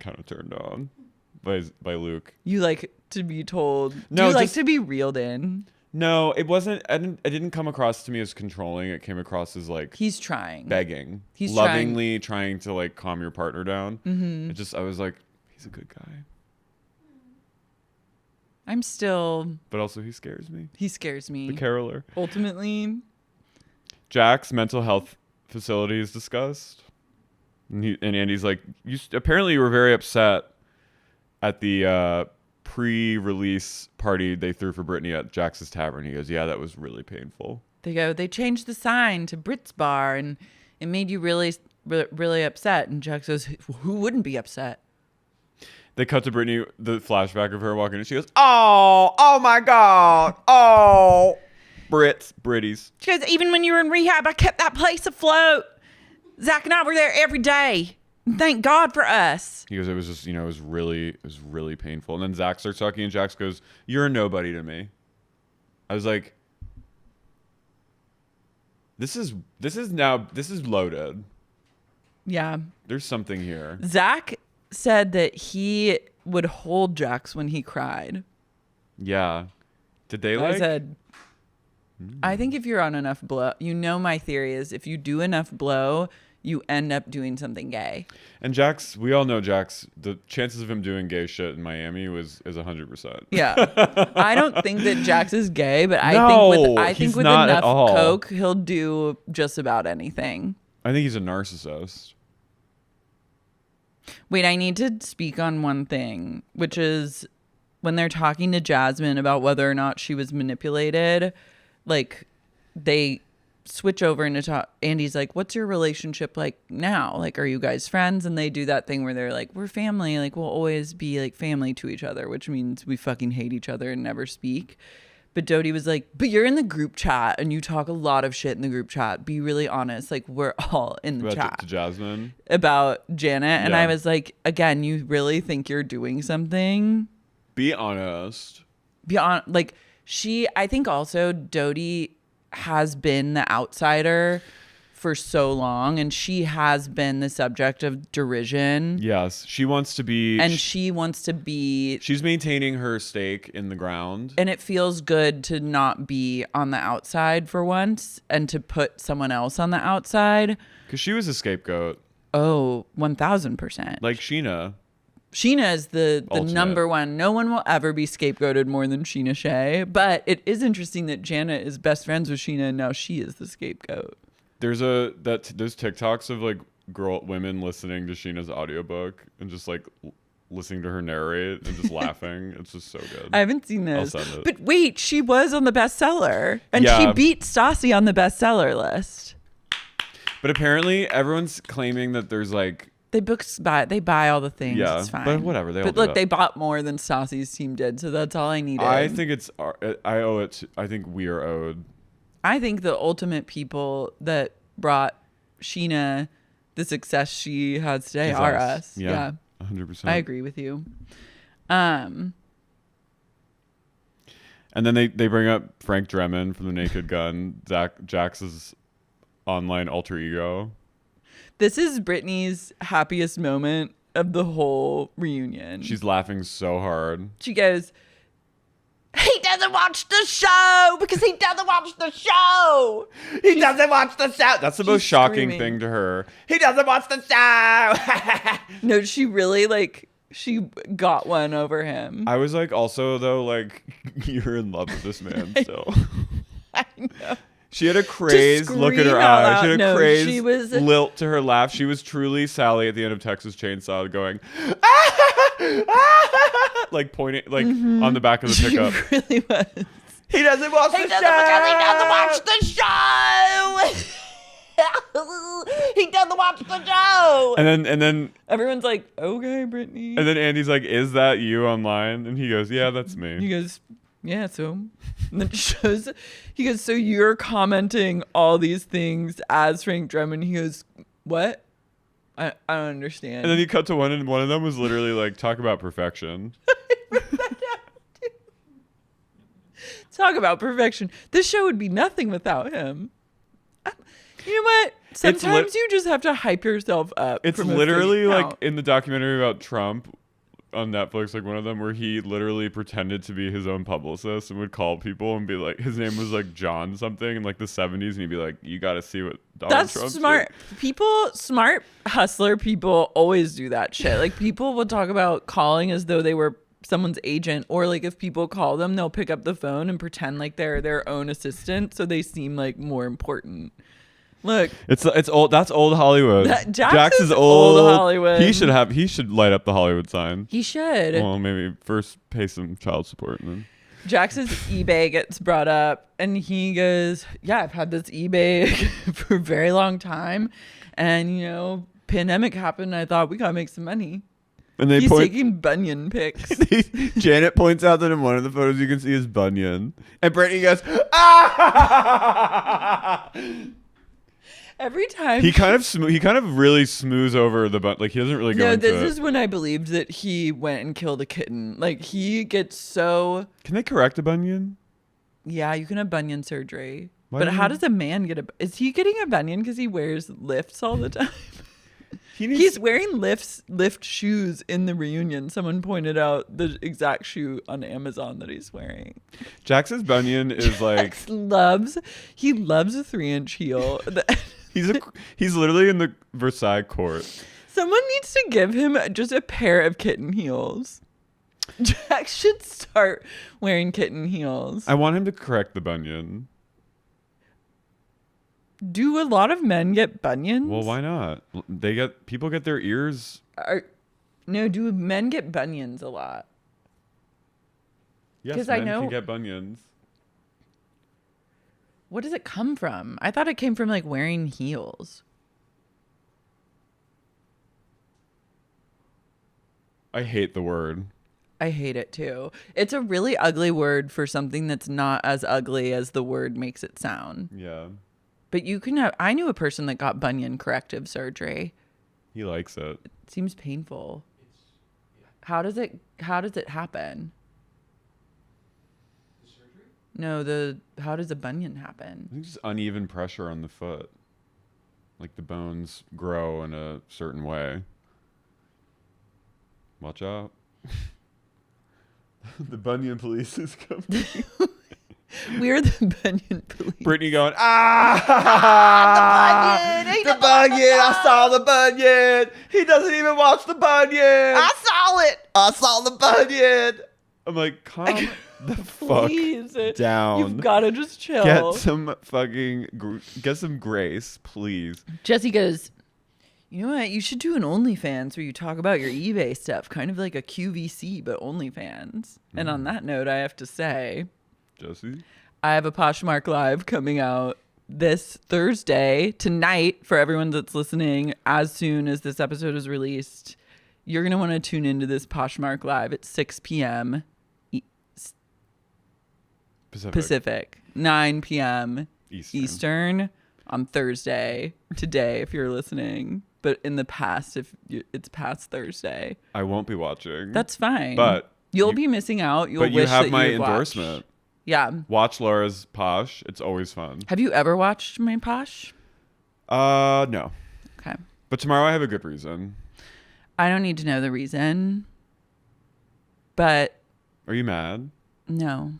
kind of turned on by Luke. You like to be told. No, you like to be reeled in. No, it wasn't. It didn't come across to me as controlling. It came across as like he's trying, begging, he's lovingly trying to like calm your partner down. Mm-hmm. I was like, he's a good guy. I'm still. But also, he scares me. He scares me. The caroler. Ultimately, Jack's mental health facility is discussed, and Andy's like, apparently you were very upset at the pre-release party they threw for Brittany at Jax's Tavern. He goes, yeah, that was really painful. They changed the sign to Brit's Bar, and it made you really, really upset. And Jax goes, who wouldn't be upset? They cut to Brittany, the flashback of her walking in. She goes, oh my God. Oh, Britties. She goes, even when you were in rehab, I kept that place afloat. Zack and I were there every day. Thank God for us. He goes, it was just, it was really painful. And then Zack starts talking and Jax goes, you're a nobody to me. I was like, this is loaded. Yeah. There's something here. Zack said that he would hold Jax when he cried. Yeah. Did they I said, I think if you're on enough blow, my theory is if you do enough blow, you end up doing something gay. And Jax, we all know Jax, the chances of him doing gay shit in Miami is 100%. Yeah. I don't think that Jax is gay, but I think with not enough at all. coke, he'll do just about anything. I think he's a narcissist. Wait, I need to speak on one thing, which is when they're talking to Jasmine about whether or not she was manipulated, like they switch over into talk. Andy's like, what's your relationship like now? Like, are you guys friends? And they do that thing where they're like, we're family. Like, we'll always be like family to each other, which means we fucking hate each other and never speak. But Doute was like, but you're in the group chat and you talk a lot of shit in the group chat. Be really honest. Like, we're all in the chat. To Jasmine? About Janet. And Yeah. I was like, again, you really think you're doing something? Be honest. Like, I think also Doute has been the outsider for so long, and she has been the subject of derision. Yes, she wants to be, and she wants to be. She's maintaining her stake in the ground, and it feels good to not be on the outside for once, and to put someone else on the outside. Because she was a scapegoat. Oh, 1,000%. Like Sheena. Sheena is the number one. No one will ever be scapegoated more than Sheena Shea. But it is interesting that Janet is best friends with Sheena, and now she is the scapegoat. There's TikToks of like women listening to Sheena's audiobook and just like listening to her narrate and just laughing. It's just so good. I haven't seen this. I'll send it. But wait, she was on the bestseller, and Yeah. she beat Stassi on the bestseller list. But apparently everyone's claiming that there's like they buy all the things. Yeah, it's fine. but whatever. But look, they bought more than Stassi's team did, so that's all I needed. I think I owe it. I think we are owed. I think the ultimate people that brought Sheena the success she has today are us. Yeah. 100%. I agree with you. And then they bring up Frank Drebin from The Naked Gun, Jax's online alter ego. This is Brittany's happiest moment of the whole reunion. She's laughing so hard. She goes, he doesn't watch the show because he doesn't watch the show. He doesn't watch the show. That's the most shocking screaming. thing to her. He doesn't watch the show. No, she really she got one over him. I was like, also though, like you're in love with this man still. I know. She had a crazed look at her eye. She had a crazed lilt to her laugh. She was truly Sally at the end of Texas Chainsaw going, like pointing, like on the back of the pickup. She really was. He doesn't watch the show. He doesn't watch the show. He doesn't watch the show. And then everyone's like, okay, Brittany. And then Andy's like, is that you online? And he goes, yeah, that's me. He goes, Yeah, so and then shows he goes, so you're commenting all these things as Frank Drummond. He goes, what? I don't understand. And then he cut to one, and one of them was literally like, talk about perfection. Talk about perfection. This show would be nothing without him. You know what? Sometimes you just have to hype yourself up. It's literally like in the documentary about Trump on Netflix, like one of them where he literally pretended to be his own publicist and would call people and be like, his name was like John something in like the 70s, and he'd be like, you got to see what Donald Trump's smart doing. People, smart hustler people always do that shit. Like people will talk about calling as though they were someone's agent, or like if people call them, they'll pick up the phone and pretend like they're their own assistant, so they seem like more important. Look, it's old. That's old Hollywood. Jax is old Hollywood. He should light up the Hollywood sign. He should. Well, maybe first pay some child support and then. Jax's eBay gets brought up, and he goes, "Yeah, I've had this eBay for a very long time, and you know, pandemic happened. And I thought we gotta make some money." And he's taking bunion pics. Janet points out that in one of the photos you can see his bunion, and Brittany goes, "Ah!" Every time he kind of really smooths over the like he doesn't really go into this is when I believed that he went and killed a kitten. Like he gets so. Can they correct a bunion? Yeah, you can have bunion surgery. But how does a man get is he getting a bunion because he wears lifts all the time? He's wearing lift shoes in the reunion. Someone pointed out the exact shoe on Amazon that he's wearing. Jax's bunion is like he loves a 3-inch heel. He's literally in the Versailles court. Someone needs to give him just a pair of kitten heels. Jax should start wearing kitten heels. I want him to correct the bunion. Do a lot of men get bunions? Well, why not? People get their ears. Do men get bunions a lot? Yes, men can get bunions. What does it come from? I thought it came from like wearing heels. I hate the word. I hate it too. It's a really ugly word for something that's not as ugly as the word makes it sound. Yeah. But you can have. I knew a person that got bunion corrective surgery. He likes it. It seems painful. How does it happen? The surgery? No, how does a bunion happen? I think just uneven pressure on the foot. Like the bones grow in a certain way. Watch out. The bunion police is coming. We're the bunion police. Brittany going, the bunion! The bunion! I saw the bunion! He doesn't even watch the bunion! I saw it! I saw the bunion! I'm like, calm the fuck down. You've got to just chill. Get some grace, please. Jesse goes, you know what? You should do an OnlyFans where you talk about your eBay stuff, kind of like a QVC, but OnlyFans. And on that note, I have to say... Jesse? I have a Poshmark Live coming out this Thursday, tonight, for everyone that's listening. As soon as this episode is released, you're going to want to tune into this Poshmark Live at 6 p.m. Pacific, 9 p.m. Eastern on Thursday, today, if you're listening. But in the past, it's past Thursday. I won't be watching. That's fine. But you'll be missing out. But you have my endorsement. Yeah. Watch Laura's Posh. It's always fun. Have you ever watched my Posh? No. Okay. But tomorrow I have a good reason. I don't need to know the reason. But. Are you mad? No.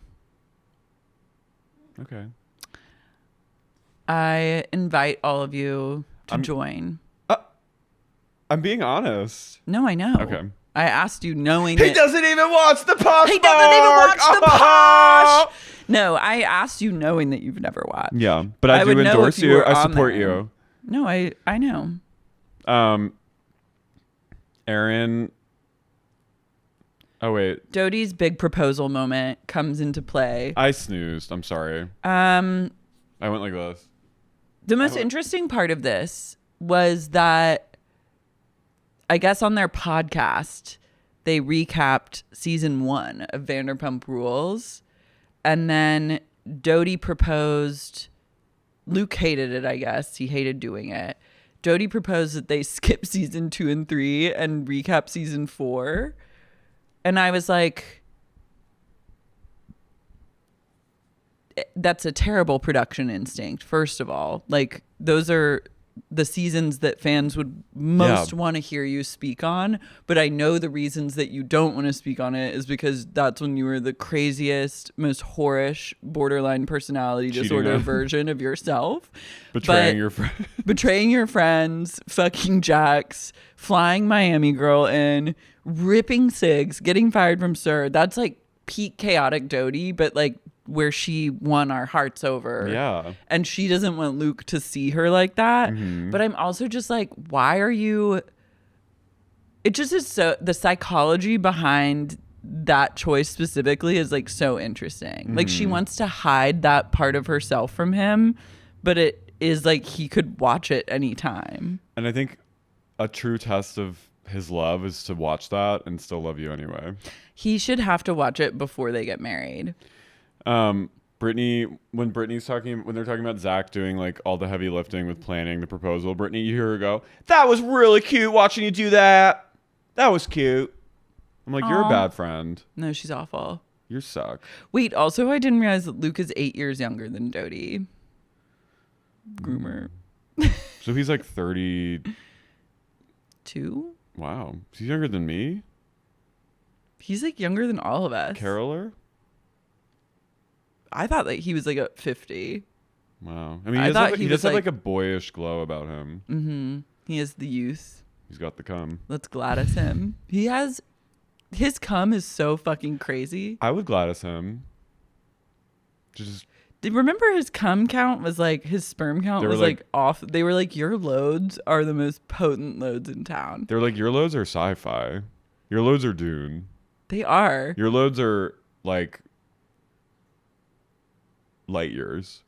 Okay. I invite all of you to join. I'm being honest. No, I know. Okay. I asked you knowing he doesn't even watch the Posh. He doesn't even watch the Posh. No, I asked you knowing that you've never watched. Yeah, but I do endorse you. I support you. No, I know. Aaron. Oh wait. Doute's big proposal moment comes into play. I snoozed. I'm sorry. I went like this. The most interesting part of this was that I guess on their podcast, they recapped season 1 of Vanderpump Rules. And then Doute proposed. Luke hated it, I guess. He hated doing it. Doute proposed that they skip season 2 and 3 and recap season 4. And I was like, that's a terrible production instinct, first of all. Like, those are the seasons that fans would most want to hear you speak on. But I know the reasons that you don't want to speak on it is because that's when you were the craziest, most whorish, borderline personality disorder version of yourself. Betraying your friends. Betraying your friends, fucking Jax, flying Miami Girl in, ripping cigs, getting fired from Sir. That's like peak chaotic Doute, but like where she won our hearts over. Yeah. And she doesn't want Luke to see her like that. Mm-hmm. But I'm also just like, why are you... It just is so... The psychology behind that choice specifically is like so interesting. Mm-hmm. Like she wants to hide that part of herself from him, but it is like he could watch it anytime. And I think a true test of his love is to watch that and still love you anyway. He should have to watch it before they get married. Brittany, when they're talking about Zack doing like all the heavy lifting with planning the proposal, Brittany, you hear her go, "That was really cute watching you do that. That was cute." I'm like, "You're a bad friend." No, she's awful. You suck. Wait, also, I didn't realize that Luke is 8 years younger than Doute. Groomer. So he's like 32? Wow. He's younger than me? He's like younger than all of us. Caroler? I thought that he was like a 50. Wow. I mean, he does have like a boyish glow about him. Mm-hmm. He has the youth. He's got the cum. Let's Gladys him. His cum is so fucking crazy. I would Gladys him. Remember his cum count was like, his sperm count was like off. They were like, your loads are the most potent loads in town. They were like, your loads are sci-fi. Your loads are Dune. They are. Your loads are like light years.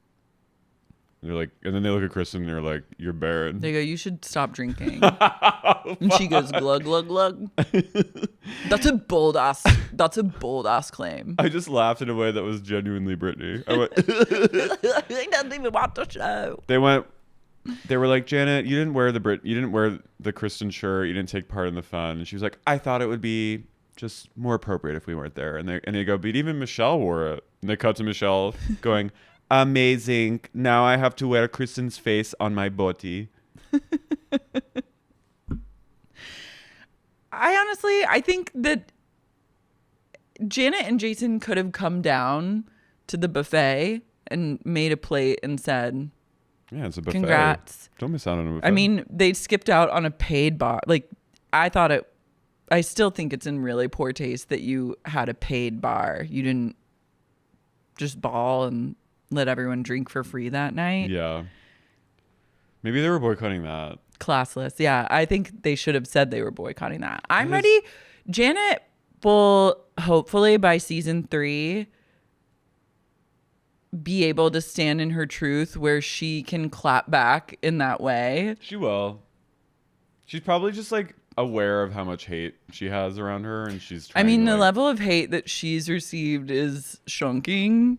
And they're like, and then they look at Kristen and they're like, "You're barren." They go, "You should stop drinking." And she goes, "Glug glug glug." That's a bold ass claim. I just laughed in a way that was genuinely Brittany. I went, He doesn't even watch the show. They were like, "Janet, you didn't wear the Kristen shirt. You didn't take part in the fun." And she was like, "I thought it would be just more appropriate if we weren't there." And they go, "But even Michelle wore it." And they cut to Michelle going, "Amazing. Now I have to wear Kristen's face on my body." I think that Janet and Jason could have come down to the buffet and made a plate and said, "Yeah, it's a buffet. Congrats. Don't miss out on a buffet." I mean, they skipped out on a paid bar. Like, I still think it's in really poor taste that you had a paid bar. You didn't just ball and let everyone drink for free that night. Yeah. Maybe they were boycotting that. Classless. Yeah, I think they should have said they were boycotting that. I'm ready. Janet will hopefully by season 3 be able to stand in her truth where she can clap back in that way. She will. She's probably just like aware of how much hate she has around her, and she's trying the level of hate that she's received is shrinking.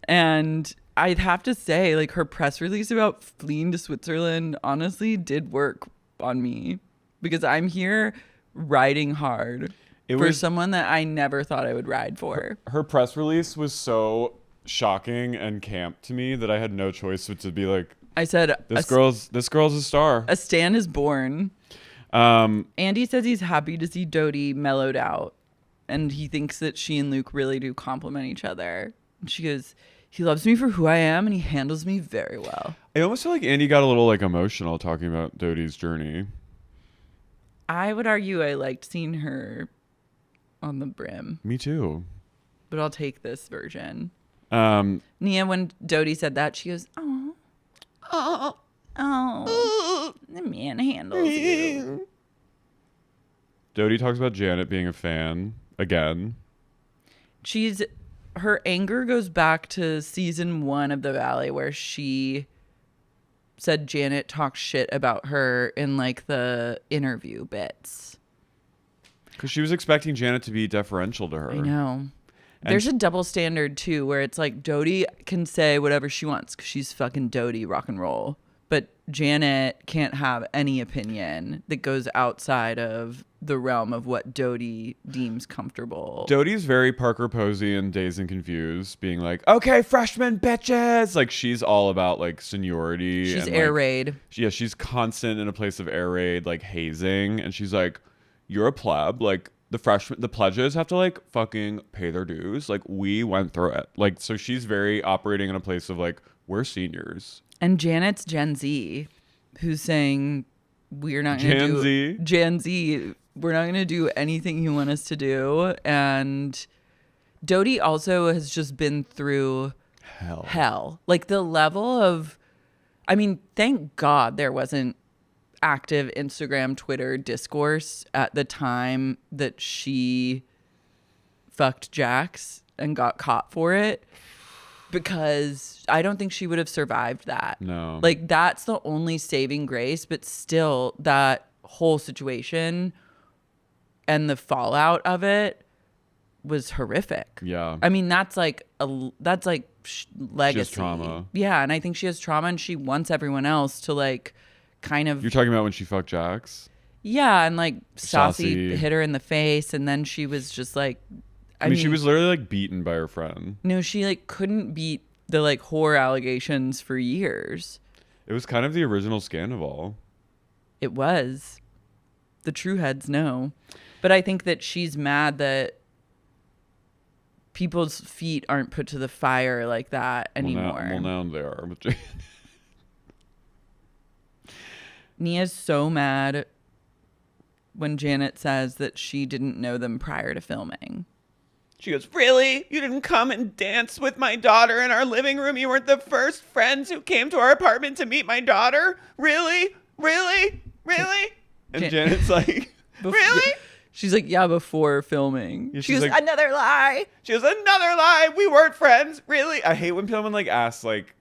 And I'd have to say, like, her press release about fleeing to Switzerland honestly did work on me, because I'm here riding hard for someone that I never thought I would ride for. Her press release was so shocking and camp to me that I had no choice but to be like, I said, this girl's a star. A stan is born. Andy says he's happy to see Doute mellowed out, and he thinks that she and Luke really do complement each other. And she goes, "He loves me for who I am, and he handles me very well." I almost feel like Andy got a little like emotional talking about Doute's journey. I would argue I liked seeing her on the brim. Me too. But I'll take this version. Nia, when Doute said that, she goes, "Oh, the man handles you." Doute talks about Janet being a fan again. Her anger goes back to season 1 of The Valley, where she said Janet talked shit about her in like the interview bits. Because she was expecting Janet to be deferential to her. I know. There's a double standard too, where it's like Doute can say whatever she wants because she's fucking Doute rock and roll, but Janet can't have any opinion that goes outside of the realm of what Doute deems comfortable. Doty's very Parker Posey and Dazed and Confused, being like, okay, freshmen bitches. Like, she's all about like seniority. She's and, air like, raid. Yeah, she's constant in a place of air raid, like hazing. And she's like, you're a pleb. Like, the pledges have to like fucking pay their dues. Like, we went through it. Like, so she's very operating in a place of like, we're seniors. And Janet's Gen Z, who's saying, we're not going to do Gen Z. We're not going to do anything you want us to do. And Doute also has just been through hell. Like the level of, I mean, thank God there wasn't active Instagram, Twitter discourse at the time that she fucked Jax and got caught for it. Because I don't think she would have survived that. No. Like, that's the only saving grace. But still, that whole situation and the fallout of it was horrific. Yeah. I mean, that's like legacy. She has trauma. Yeah, and I think she has trauma, and she wants everyone else to like kind of. You're talking about when she fucked Jax? Yeah, and like Saucy hit her in the face, and then she was just like. I mean, she was literally like beaten by her friend. No, she like couldn't beat the like horror allegations for years. It was kind of the original Scandival. It was. The true heads know. But I think that she's mad that people's feet aren't put to the fire like that anymore. Well, now they are. Nia's so mad when Janet says that she didn't know them prior to filming. She goes, really? You didn't come and dance with my daughter in our living room? You weren't the first friends who came to our apartment to meet my daughter? Really? Really? Really? And Janet's like, really? She's like, yeah, before filming. Yeah, she goes, like, another lie. She goes, another lie. We weren't friends. Really? I hate when someone like asks, like,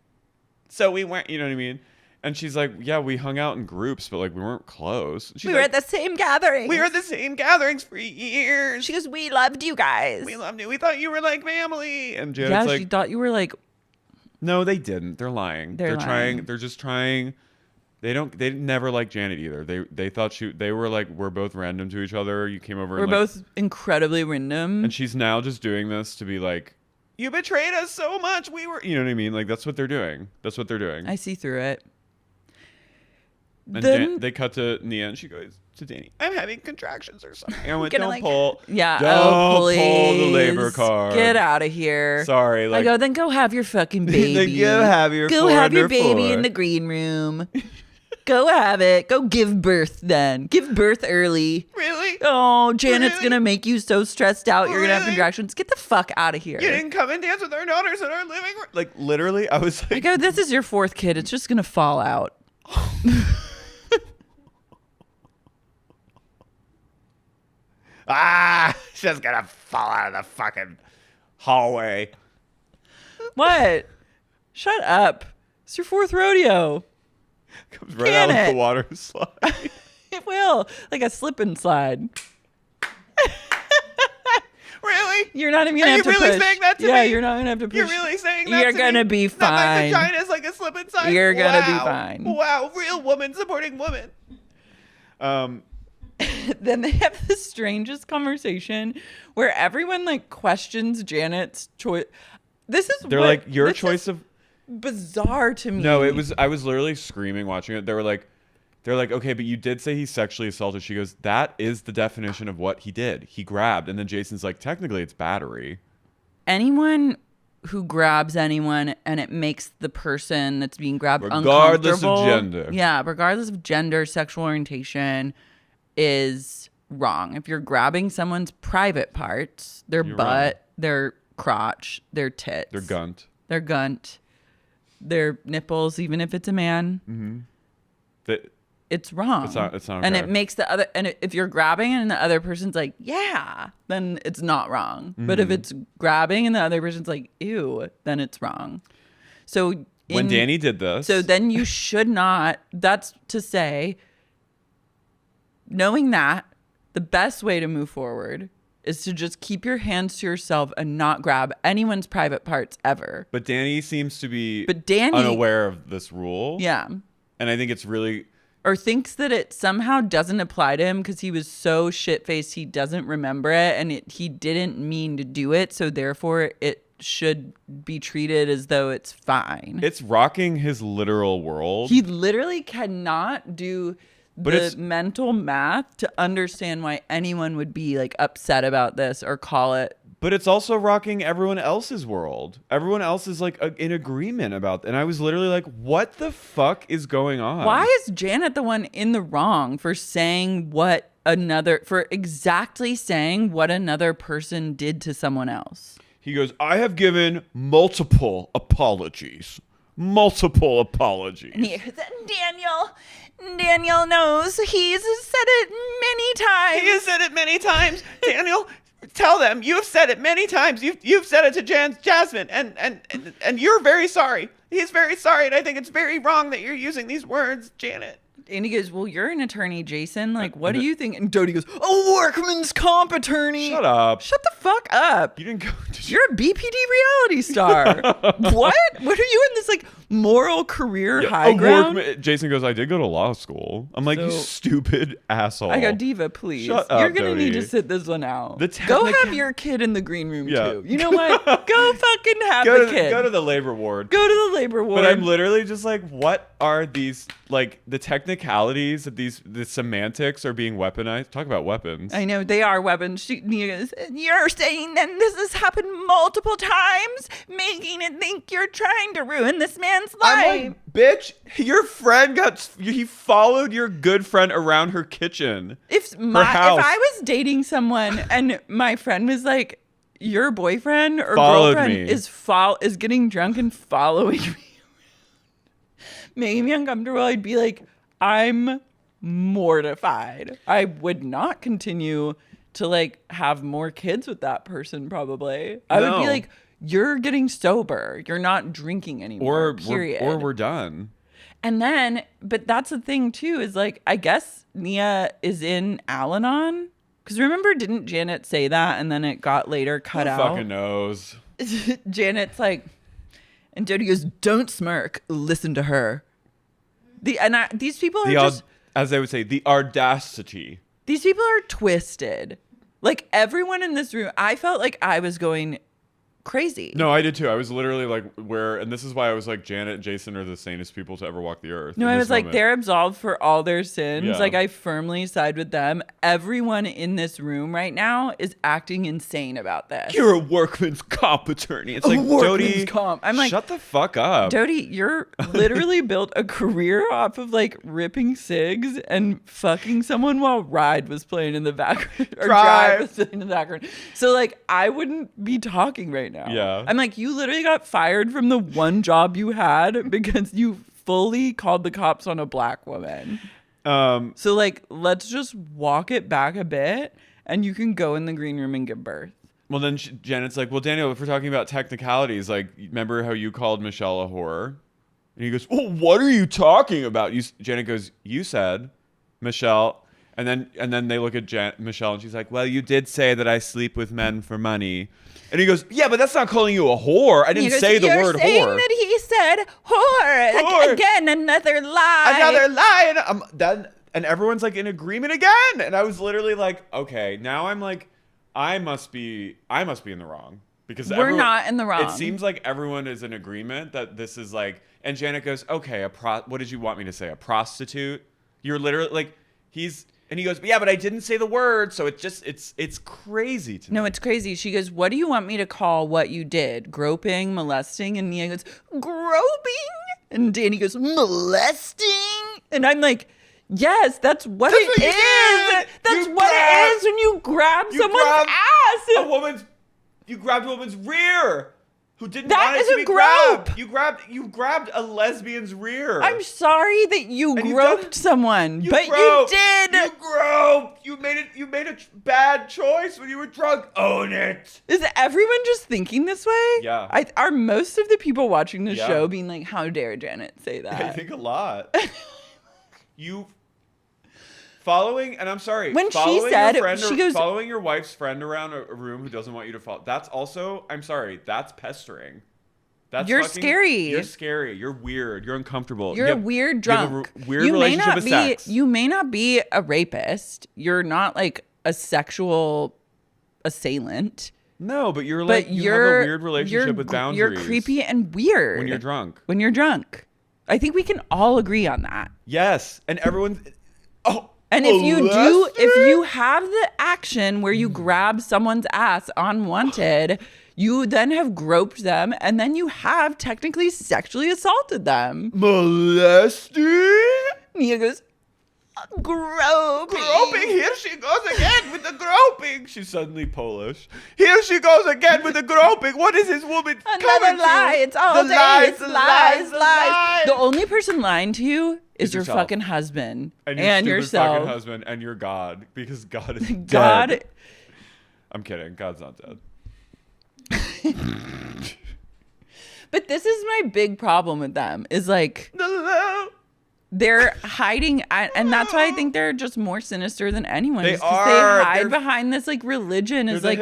so we weren't, you know what I mean? And she's like, yeah, we hung out in groups, but like we weren't close. We were at the same gatherings. We were at the same gatherings for years. She goes, we loved you guys. We loved you. We thought you were like family. And Janet's like, she thought you were like. No, they didn't. They're lying. They're lying. Trying. They're just trying. They never liked Janet either. They thought they were like, we're both random to each other. You came over. We're both incredibly random. And she's now just doing this to be like, you betrayed us so much. We were, you know what I mean? Like that's what they're doing. That's what they're doing. I see through it. And then they cut to Nia and she goes to Danny, I'm having contractions or something. And I went, don't pull. Yeah. Don't pull the labor card. Get out of here. Sorry. Like, I go, then go have your fucking baby. Go have your baby in the green room. Go have it. Go give birth then. Give birth early. Really? Oh, Janet's going to make you so stressed out. You're going to have contractions. Get the fuck out of here. You didn't come and dance with our daughters in our living room. Like, literally, I was like. I go, this is your fourth kid. It's just going to fall out. She's gonna fall out of the fucking hallway. What? Shut up. It's your fourth rodeo. Comes right out of the water slide. It will. Like a slip and slide. Really? You're not even gonna have to push. Are you really saying that to me? Yeah, you're not gonna have to push. You're really saying that You're gonna be fine. That my vagina's like a slip and slide? You're gonna be fine. Wow. Real woman supporting woman. Then they have the strangest conversation where everyone like questions Janet's choice. They're like, your choice of bizarre to me. No, I was literally screaming watching it. They're like, okay, but you did say he sexually assaulted. She goes, that is the definition of what he did. He grabbed. And then Jason's like, technically it's battery. Anyone who grabs anyone and it makes the person that's being grabbed regardless uncomfortable. Regardless of gender. Yeah, regardless of gender, sexual orientation is wrong. If you're grabbing someone's private parts, their butt, wrong. Their crotch, their tits. Their gunt. Their nipples, even if it's a man. Mm-hmm. It's wrong. It's not okay. And it makes the other, and if you're grabbing and the other person's like, yeah, then it's not wrong. Mm-hmm. But if it's grabbing and the other person's like, ew, then it's wrong. So when Danny did this. So then you should not, that's to say, knowing that, the best way to move forward is to just keep your hands to yourself and not grab anyone's private parts ever. But Danny seems to be Danny, unaware of this rule. Yeah. And I think it's really... Or thinks that it somehow doesn't apply to him because he was so shit-faced he doesn't remember it and he didn't mean to do it. So therefore it should be treated as though it's fine. It's rocking his literal world. He literally cannot do the mental math to understand why anyone would be like upset about this or call it. But it's also rocking everyone else's world. Everyone else is like in agreement about and I was literally like, what the fuck is going on? Why is Janet the one in the wrong for saying for exactly saying what another person did to someone else? He goes, I have given multiple apologies. Multiple apologies. And Daniel knows. He's said it many times. He has said it many times. Daniel, tell them you have said it many times. You've said it to Jasmine, and you're very sorry. He's very sorry, and I think it's very wrong that you're using these words, Janet. And he goes, well, you're an attorney, Jason. Like, what do you think? And Doute goes, a workman's comp attorney. Shut up. Shut the fuck up. You didn't go. You're a BPD reality star. What? What are you in this like moral career high ground? Jason goes, I did go to law school. I'm like, you stupid asshole. I go, Diva, please. Shut up, You're going to Doute. need to sit this one out. Go have your kid in the green room, too. You know what? Go fucking have the kid. Go to the labor ward. Go to the labor ward. But I'm literally just like, what are these, like, the technicalities of the semantics are being weaponized? Talk about weapons. I know, they are weapons. You're saying that this has happened multiple times, making it think you're trying to ruin this man's life. I'm like, bitch, your friend he followed your good friend around her kitchen. If I was dating someone and my friend was like, your boyfriend or girlfriend is getting drunk and following me, making me uncomfortable, I'd be like, I'm mortified. I would not continue to like have more kids with that person probably. I would be like, you're getting sober. You're not drinking anymore, period. Or we're done. And then, but that's the thing too, is like, I guess Nia is in Al-Anon. Because remember, didn't Janet say that and then it got later cut out? Who fucking knows? Janet's like, and Doute goes, don't smirk, listen to her. These people are just, as they would say, the audacity. These people are twisted. Like everyone in this room, I felt like I was going crazy. No, I did too. I was literally like, and this is why I was like, Janet and Jason are the sanest people to ever walk the earth. No, I was like, they're absolved for all their sins. Yeah. Like I firmly side with them. Everyone in this room right now is acting insane about this. You're a workman's comp attorney. It's like, workman's comp. I'm like, shut the fuck up. Doute, you're literally built a career off of like ripping cigs and fucking someone while Ride was playing in the background. Or Drive was playing in the background. So like, I wouldn't be talking right now. Yeah. I'm like, you literally got fired from the one job you had because you fully called the cops on a black woman. So like, let's just walk it back a bit and you can go in the green room and give birth. Well, then Janet's like, well, Daniel, if we're talking about technicalities, like, remember how you called Michelle a whore? And he goes, well, what are you talking about? Janet goes, you said, Michelle. And then they look at Michelle and she's like, well, you did say that I sleep with men for money. And he goes, yeah, but that's not calling you a whore. I didn't say the word whore. You're saying that he said whore. Again, another lie. Another lie. And everyone's like in agreement again. And I was literally like, okay, now I'm like, I must be in the wrong. Because we're not in the wrong. It seems like everyone is in agreement that this is like, and Janet goes, okay, what did you want me to say? A prostitute? You're literally like, and he goes, yeah, but I didn't say the word, so it's crazy to me. No, it's crazy. She goes, what do you want me to call what you did? Groping, molesting? And Nia goes, groping? And Danny goes, molesting? And I'm like, yes, that's what it is. That's what it is when you grab someone's ass. You grabbed a woman's rear. Who didn't that want it to be grope. grabbed? You grabbed a lesbian's rear. I'm sorry that you groped someone, but you did. You groped. You made a bad choice when you were drunk. Own it. Is everyone just thinking this way? Yeah. Are most of the people watching the show being like, how dare Janet say that? I think a lot. You Following, and I'm sorry, When she following said, your friend she goes, following your wife's friend around a room who doesn't want you to follow. That's also, I'm sorry, that's pestering. That's you're scary. You're scary. You're weird. You're uncomfortable. You're a weird drunk. You have a weird relationship with sex. You may not be a rapist. You're not like a sexual assailant. No, but you're like, you have a weird relationship with boundaries. You're creepy and weird. When you're drunk. When you're drunk. I think we can all agree on that. Yes. And everyone's, and if you have the action where you grab someone's ass unwanted, you then have groped them, and then you have technically sexually assaulted them. Molested? Nia goes, groping. Groping, here she goes again with the groping. She's suddenly Polish. Here she goes again with the groping. What is this woman Another lie. To? It's all the day. Lies, it's lies. The only person lying to you is your yourself. fucking husband and your yourself. fucking husband and your God, because God is God. dead. I'm kidding. God's not dead. But this is my big problem with them is like they're hiding, and that's why I think they're just more sinister than anyone. They They are. hide behind this like religion is like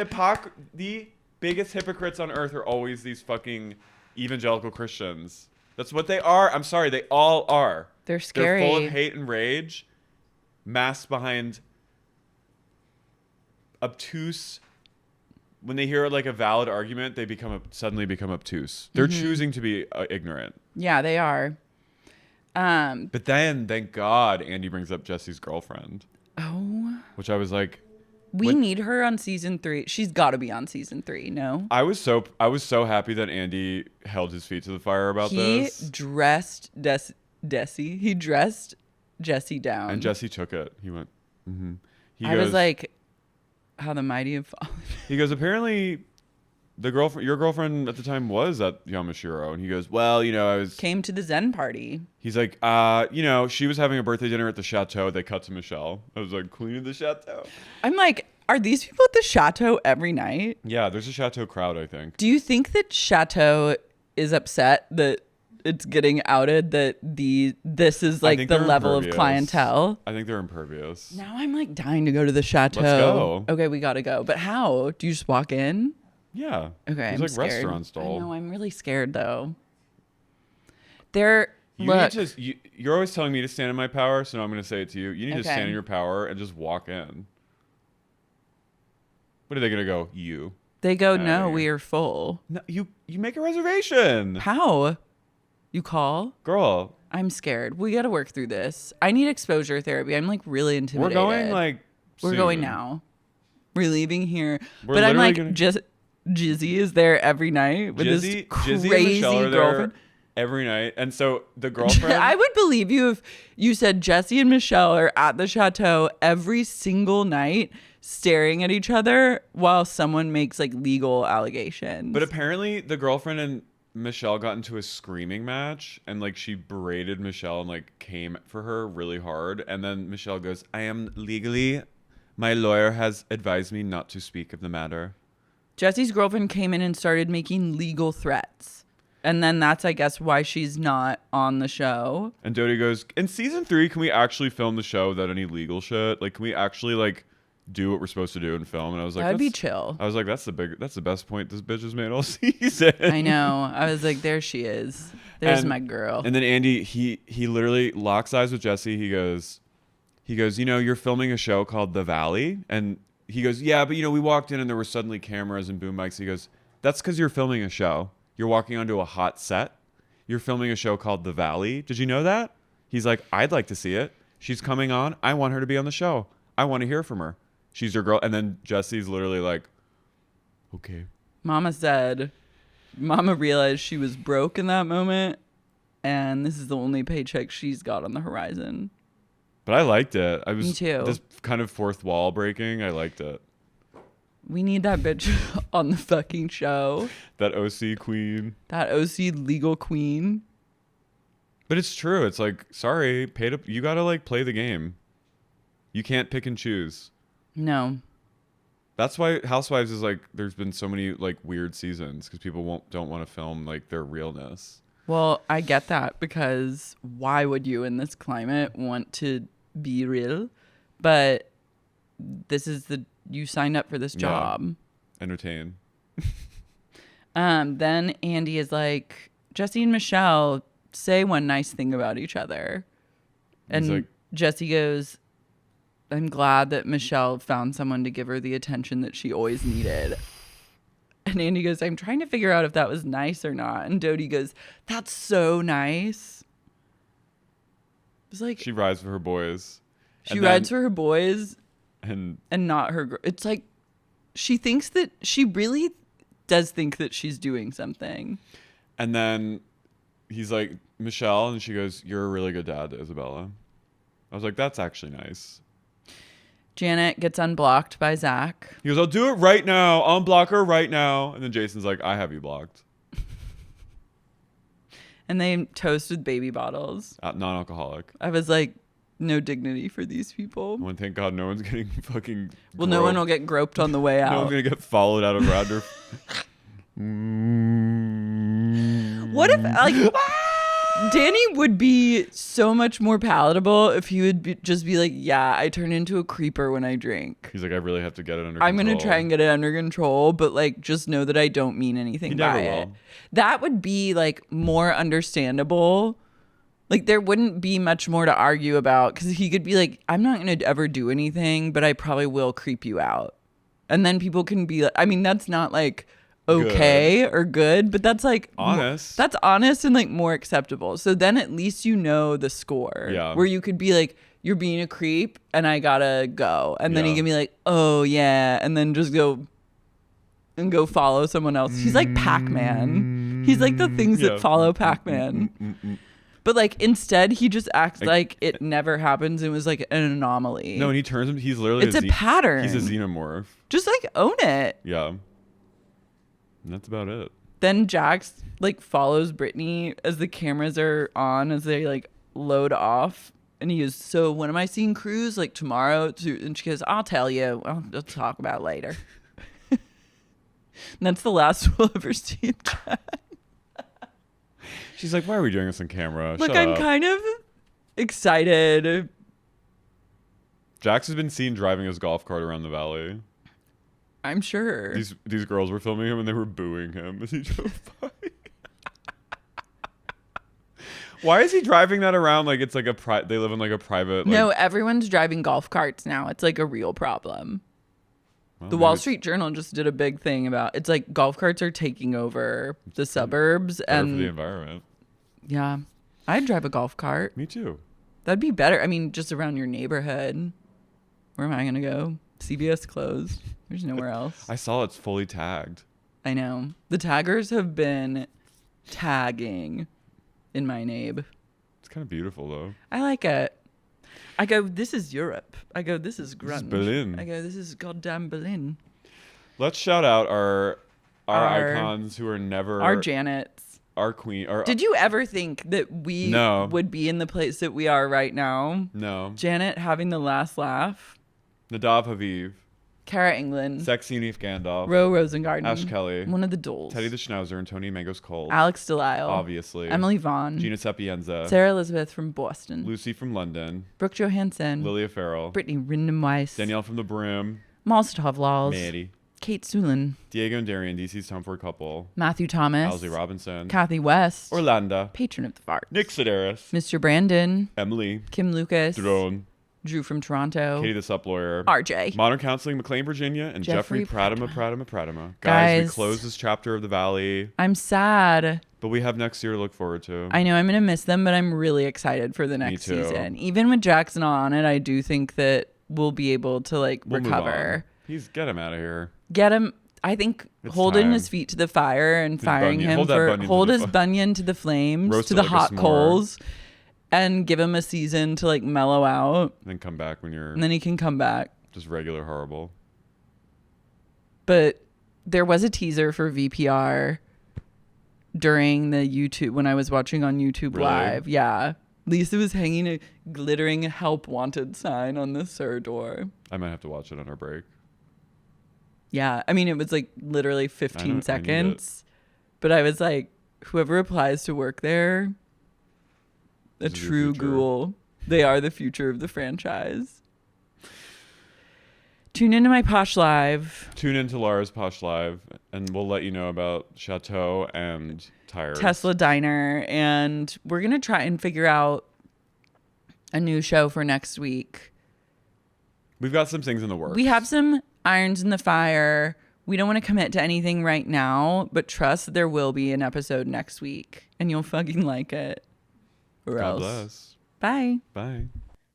the biggest hypocrites on earth are always these fucking evangelical Christians. That's what they are. I'm sorry, they all are. they're scary. They're full of hate and rage, masked behind obtuse. When they hear like a valid argument, they suddenly become obtuse. They're choosing to be ignorant. Yeah, they are. But then, thank God, Andy brings up Jesse's girlfriend. Oh. Which I was like, We need her on season 3. She's got to be on season 3. No. I was so happy that Andy held his feet to the fire about this. He dressed Desi. He dressed Jesse down. And Jesse took it. He went. Mm-hmm. I was like, how the mighty have fallen. He goes, apparently your girlfriend at the time was at Yamashiro. And he goes, well, came to the Zen party. He's like, she was having a birthday dinner at the chateau. They cut to Michelle. I was like, queen of the chateau. I'm like, are these people at the chateau every night? Yeah, there's a chateau crowd, I think. Do you think that chateau is upset that it's getting outed that this is like the level of clientele? I think they're impervious. Now I'm like dying to go to the chateau. Let's go. Okay, we gotta go. But how? Do you just walk in? Yeah. Okay, There's I'm like scared. restaurant stall. I know, I'm really scared though. You're always telling me to stand in my power, so now I'm going to say it to you. You need to stand in your power and just walk in. What are they going to go? You. They go, no, we are full. No, you make a reservation. How? You call? Girl. I'm scared. We got to work through this. I need exposure therapy. I'm like really intimidated. We're We're going now. We're leaving here. We're but I'm like, gonna... Jizzy is there every night with this crazy girlfriend. Every night. And so the girlfriend... I would believe you if you said Jesse and Michelle are at the chateau every single night staring at each other while someone makes like legal allegations. But apparently the girlfriend and Michelle got into a screaming match and like she berated Michelle and like came for her really hard. And then Michelle goes, my lawyer has advised me not to speak of the matter. Jesse's girlfriend came in and started making legal threats. And then that's, I guess, why she's not on the show. And Doute goes, in season 3, can we actually film the show without any legal shit? Like, can we actually, like, do what we're supposed to do and film? And I was like, that'd be chill. I was like, that's the best point this bitch has made all season. I know. I was like, there she is. There's my girl. And then Andy, he literally locks eyes with Jesse. He goes, you're filming a show called The Valley. And he goes, yeah, but, we walked in and there were suddenly cameras and boom mics. He goes, that's because you're filming a show. You're walking onto a hot set. You're filming a show called The Valley. Did you know that? He's like, I'd like to see it. She's coming on. I want her to be on the show. I want to hear from her. She's your girl. And then Jesse's literally like, okay. Mama realized she was broke in that moment. And this is the only paycheck she's got on the horizon. But I liked it. Me too. This kind of fourth wall breaking. I liked it. We need that bitch on the fucking show. That OC queen. That OC legal queen. But it's true. It's like, sorry, you gotta like play the game. You can't pick and choose. No. That's why Housewives is like, there's been so many like weird seasons because people don't want to film like their realness. Well, I get that because why would you in this climate want to be real? but you signed up for this job. Entertain. Then Andy is like, Jesse and Michelle say one nice thing about each other. And like, Jesse goes, I'm glad that Michelle found someone to give her the attention that she always needed. And Andy goes, I'm trying to figure out if that was nice or not. And Doute goes, that's so nice. It's like she rides for her boys. She rides for her boys and not her. It's like she really does think that she's doing something. And then he's like, Michelle, and she goes, you're a really good dad to Isabella. I was like, that's actually nice. Janet gets unblocked by Zack. He goes, I'll do it right now. I'll unblock her right now. And then Jason's like, I have you blocked. And they toast with baby bottles. Non-alcoholic. I was like, no dignity for these people. Well, thank God no one's getting fucking Well, no one will get groped on the way out. No one's going to get followed out of Radford. What if, like, Danny would be so much more palatable if he would just be like, yeah, I turn into a creeper when I drink. He's like, I really have to get it under control. I'm going to try and get it under control, but like, just know that I don't mean anything by it. That would be like more understandable. Like, there wouldn't be much more to argue about because he could be like, I'm not going to ever do anything, but I probably will creep you out. And then people can be like, I mean, that's not like okay or good, but that's like honest. That's honest and like more acceptable. So then at least you know the score. Yeah. Where you could be like, you're being a creep and I gotta go. And then he can be like, oh yeah, and then just go follow someone else. He's like Pac-Man. He's like the things that follow Pac-Man. But like instead he just acts like it never happens and was like an anomaly. No, and he turns him, he's literally it's a pattern. He's a xenomorph. Just like own it. Yeah. And that's about it. Then Jax like follows Brittany as the cameras are on as they like load off. And he goes, so when am I seeing Cruz? Like tomorrow? And she goes, I'll tell you. I'll talk about it later. And that's the last we'll ever see of Jax. She's like, why are we doing this on camera? Look, I'm kind of excited. Jax has been seen driving his golf cart around the valley. I'm sure. These girls were filming him and they were booing him as he drove by. Why is he driving that around like it's like they live in like a private... Like... No, everyone's driving golf carts now. It's like a real problem. Well, the Wall Street Journal just did a big thing about it's like golf carts are taking over the suburbs and for the environment. Yeah. I'd drive a golf cart. Me too. That'd be better. I mean, just around your neighborhood. Where am I going to go? CVS closed. There's nowhere else. I saw it's fully tagged. I know. The taggers have been tagging in my neighborhood. It's kind of beautiful though. I like it. I go, this is Europe. I go, this is grunge. This is Berlin. I go, this is goddamn Berlin. Let's shout out our icons who are never... Our Janets. Our queen. Did you ever think that we would be in the place that we are right now? No. Janet having the last laugh. Nadav Haviv. Kara England. Sexy Neef Gandalf. Ro Rosengarten. Ash Kelly. One of the Doles. Teddy the Schnauzer and Tony Mangos Cole. Alex Delisle. Obviously. Emily Vaughn. Gina Sapienza. Sarah Elizabeth from Boston. Lucy from London. Brooke Johansson. Lilia Farrell. Brittany Rindom Weiss. Danielle from The Brim. Malstov Laws. Mary. Kate Sulin. Diego and Darian, DC's Tom Ford couple. Matthew Thomas. Halsey Robinson. Kathy West. Orlando. Patron of the Fart. Nick Sedaris. Mr. Brandon. Emily. Kim Lucas. Drone. Drew from Toronto. Katie the Sup Lawyer. RJ. Modern Counseling, McLean, Virginia. And Jeffrey Pradama. Guys, Guys, we close this chapter of the Valley. I'm sad. But we have next year to look forward to. I know I'm going to miss them, but I'm really excited for the next season. Even with Jackson on it, I do think that we'll be able to recover. Get him out of here. Get him. I think holding his feet to the fire and firing him hold his bunion to the flames, roast to the hot coals, and give him a season to mellow out. And then come back and then he can come back. Just regular horrible. But there was a teaser for VPR during the YouTube when I was watching on YouTube Live. Yeah. Lisa was hanging a glittering help wanted sign on the SIR door. I might have to watch it on our break. Yeah. I mean, it was literally 15 seconds. But I was like, whoever applies to work there, a true ghoul. They are the future of the franchise. Tune into my Posh Live. Tune into Lara's Posh Live, and we'll let you know about Chateau and tires. Tesla Diner, and we're gonna try and figure out a new show for next week. We've got some things in the works. We have some irons in the fire. We don't want to commit to anything right now, but trust there will be an episode next week, and you'll fucking like it. Or God else. bless. Bye. Bye.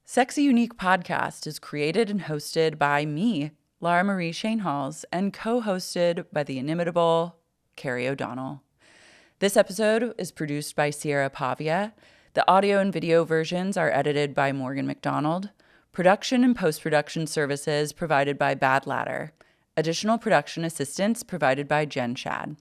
Sexy Unique Podcast is created and hosted by me, Lara Marie Shainhalls, and co-hosted by the inimitable Carey O'Donnell. This episode is produced by Sierra Pavia. The audio and video versions are edited by Morgan McDonald. Production and post-production services provided by Bad Ladder. Additional production assistance provided by Jen Shad.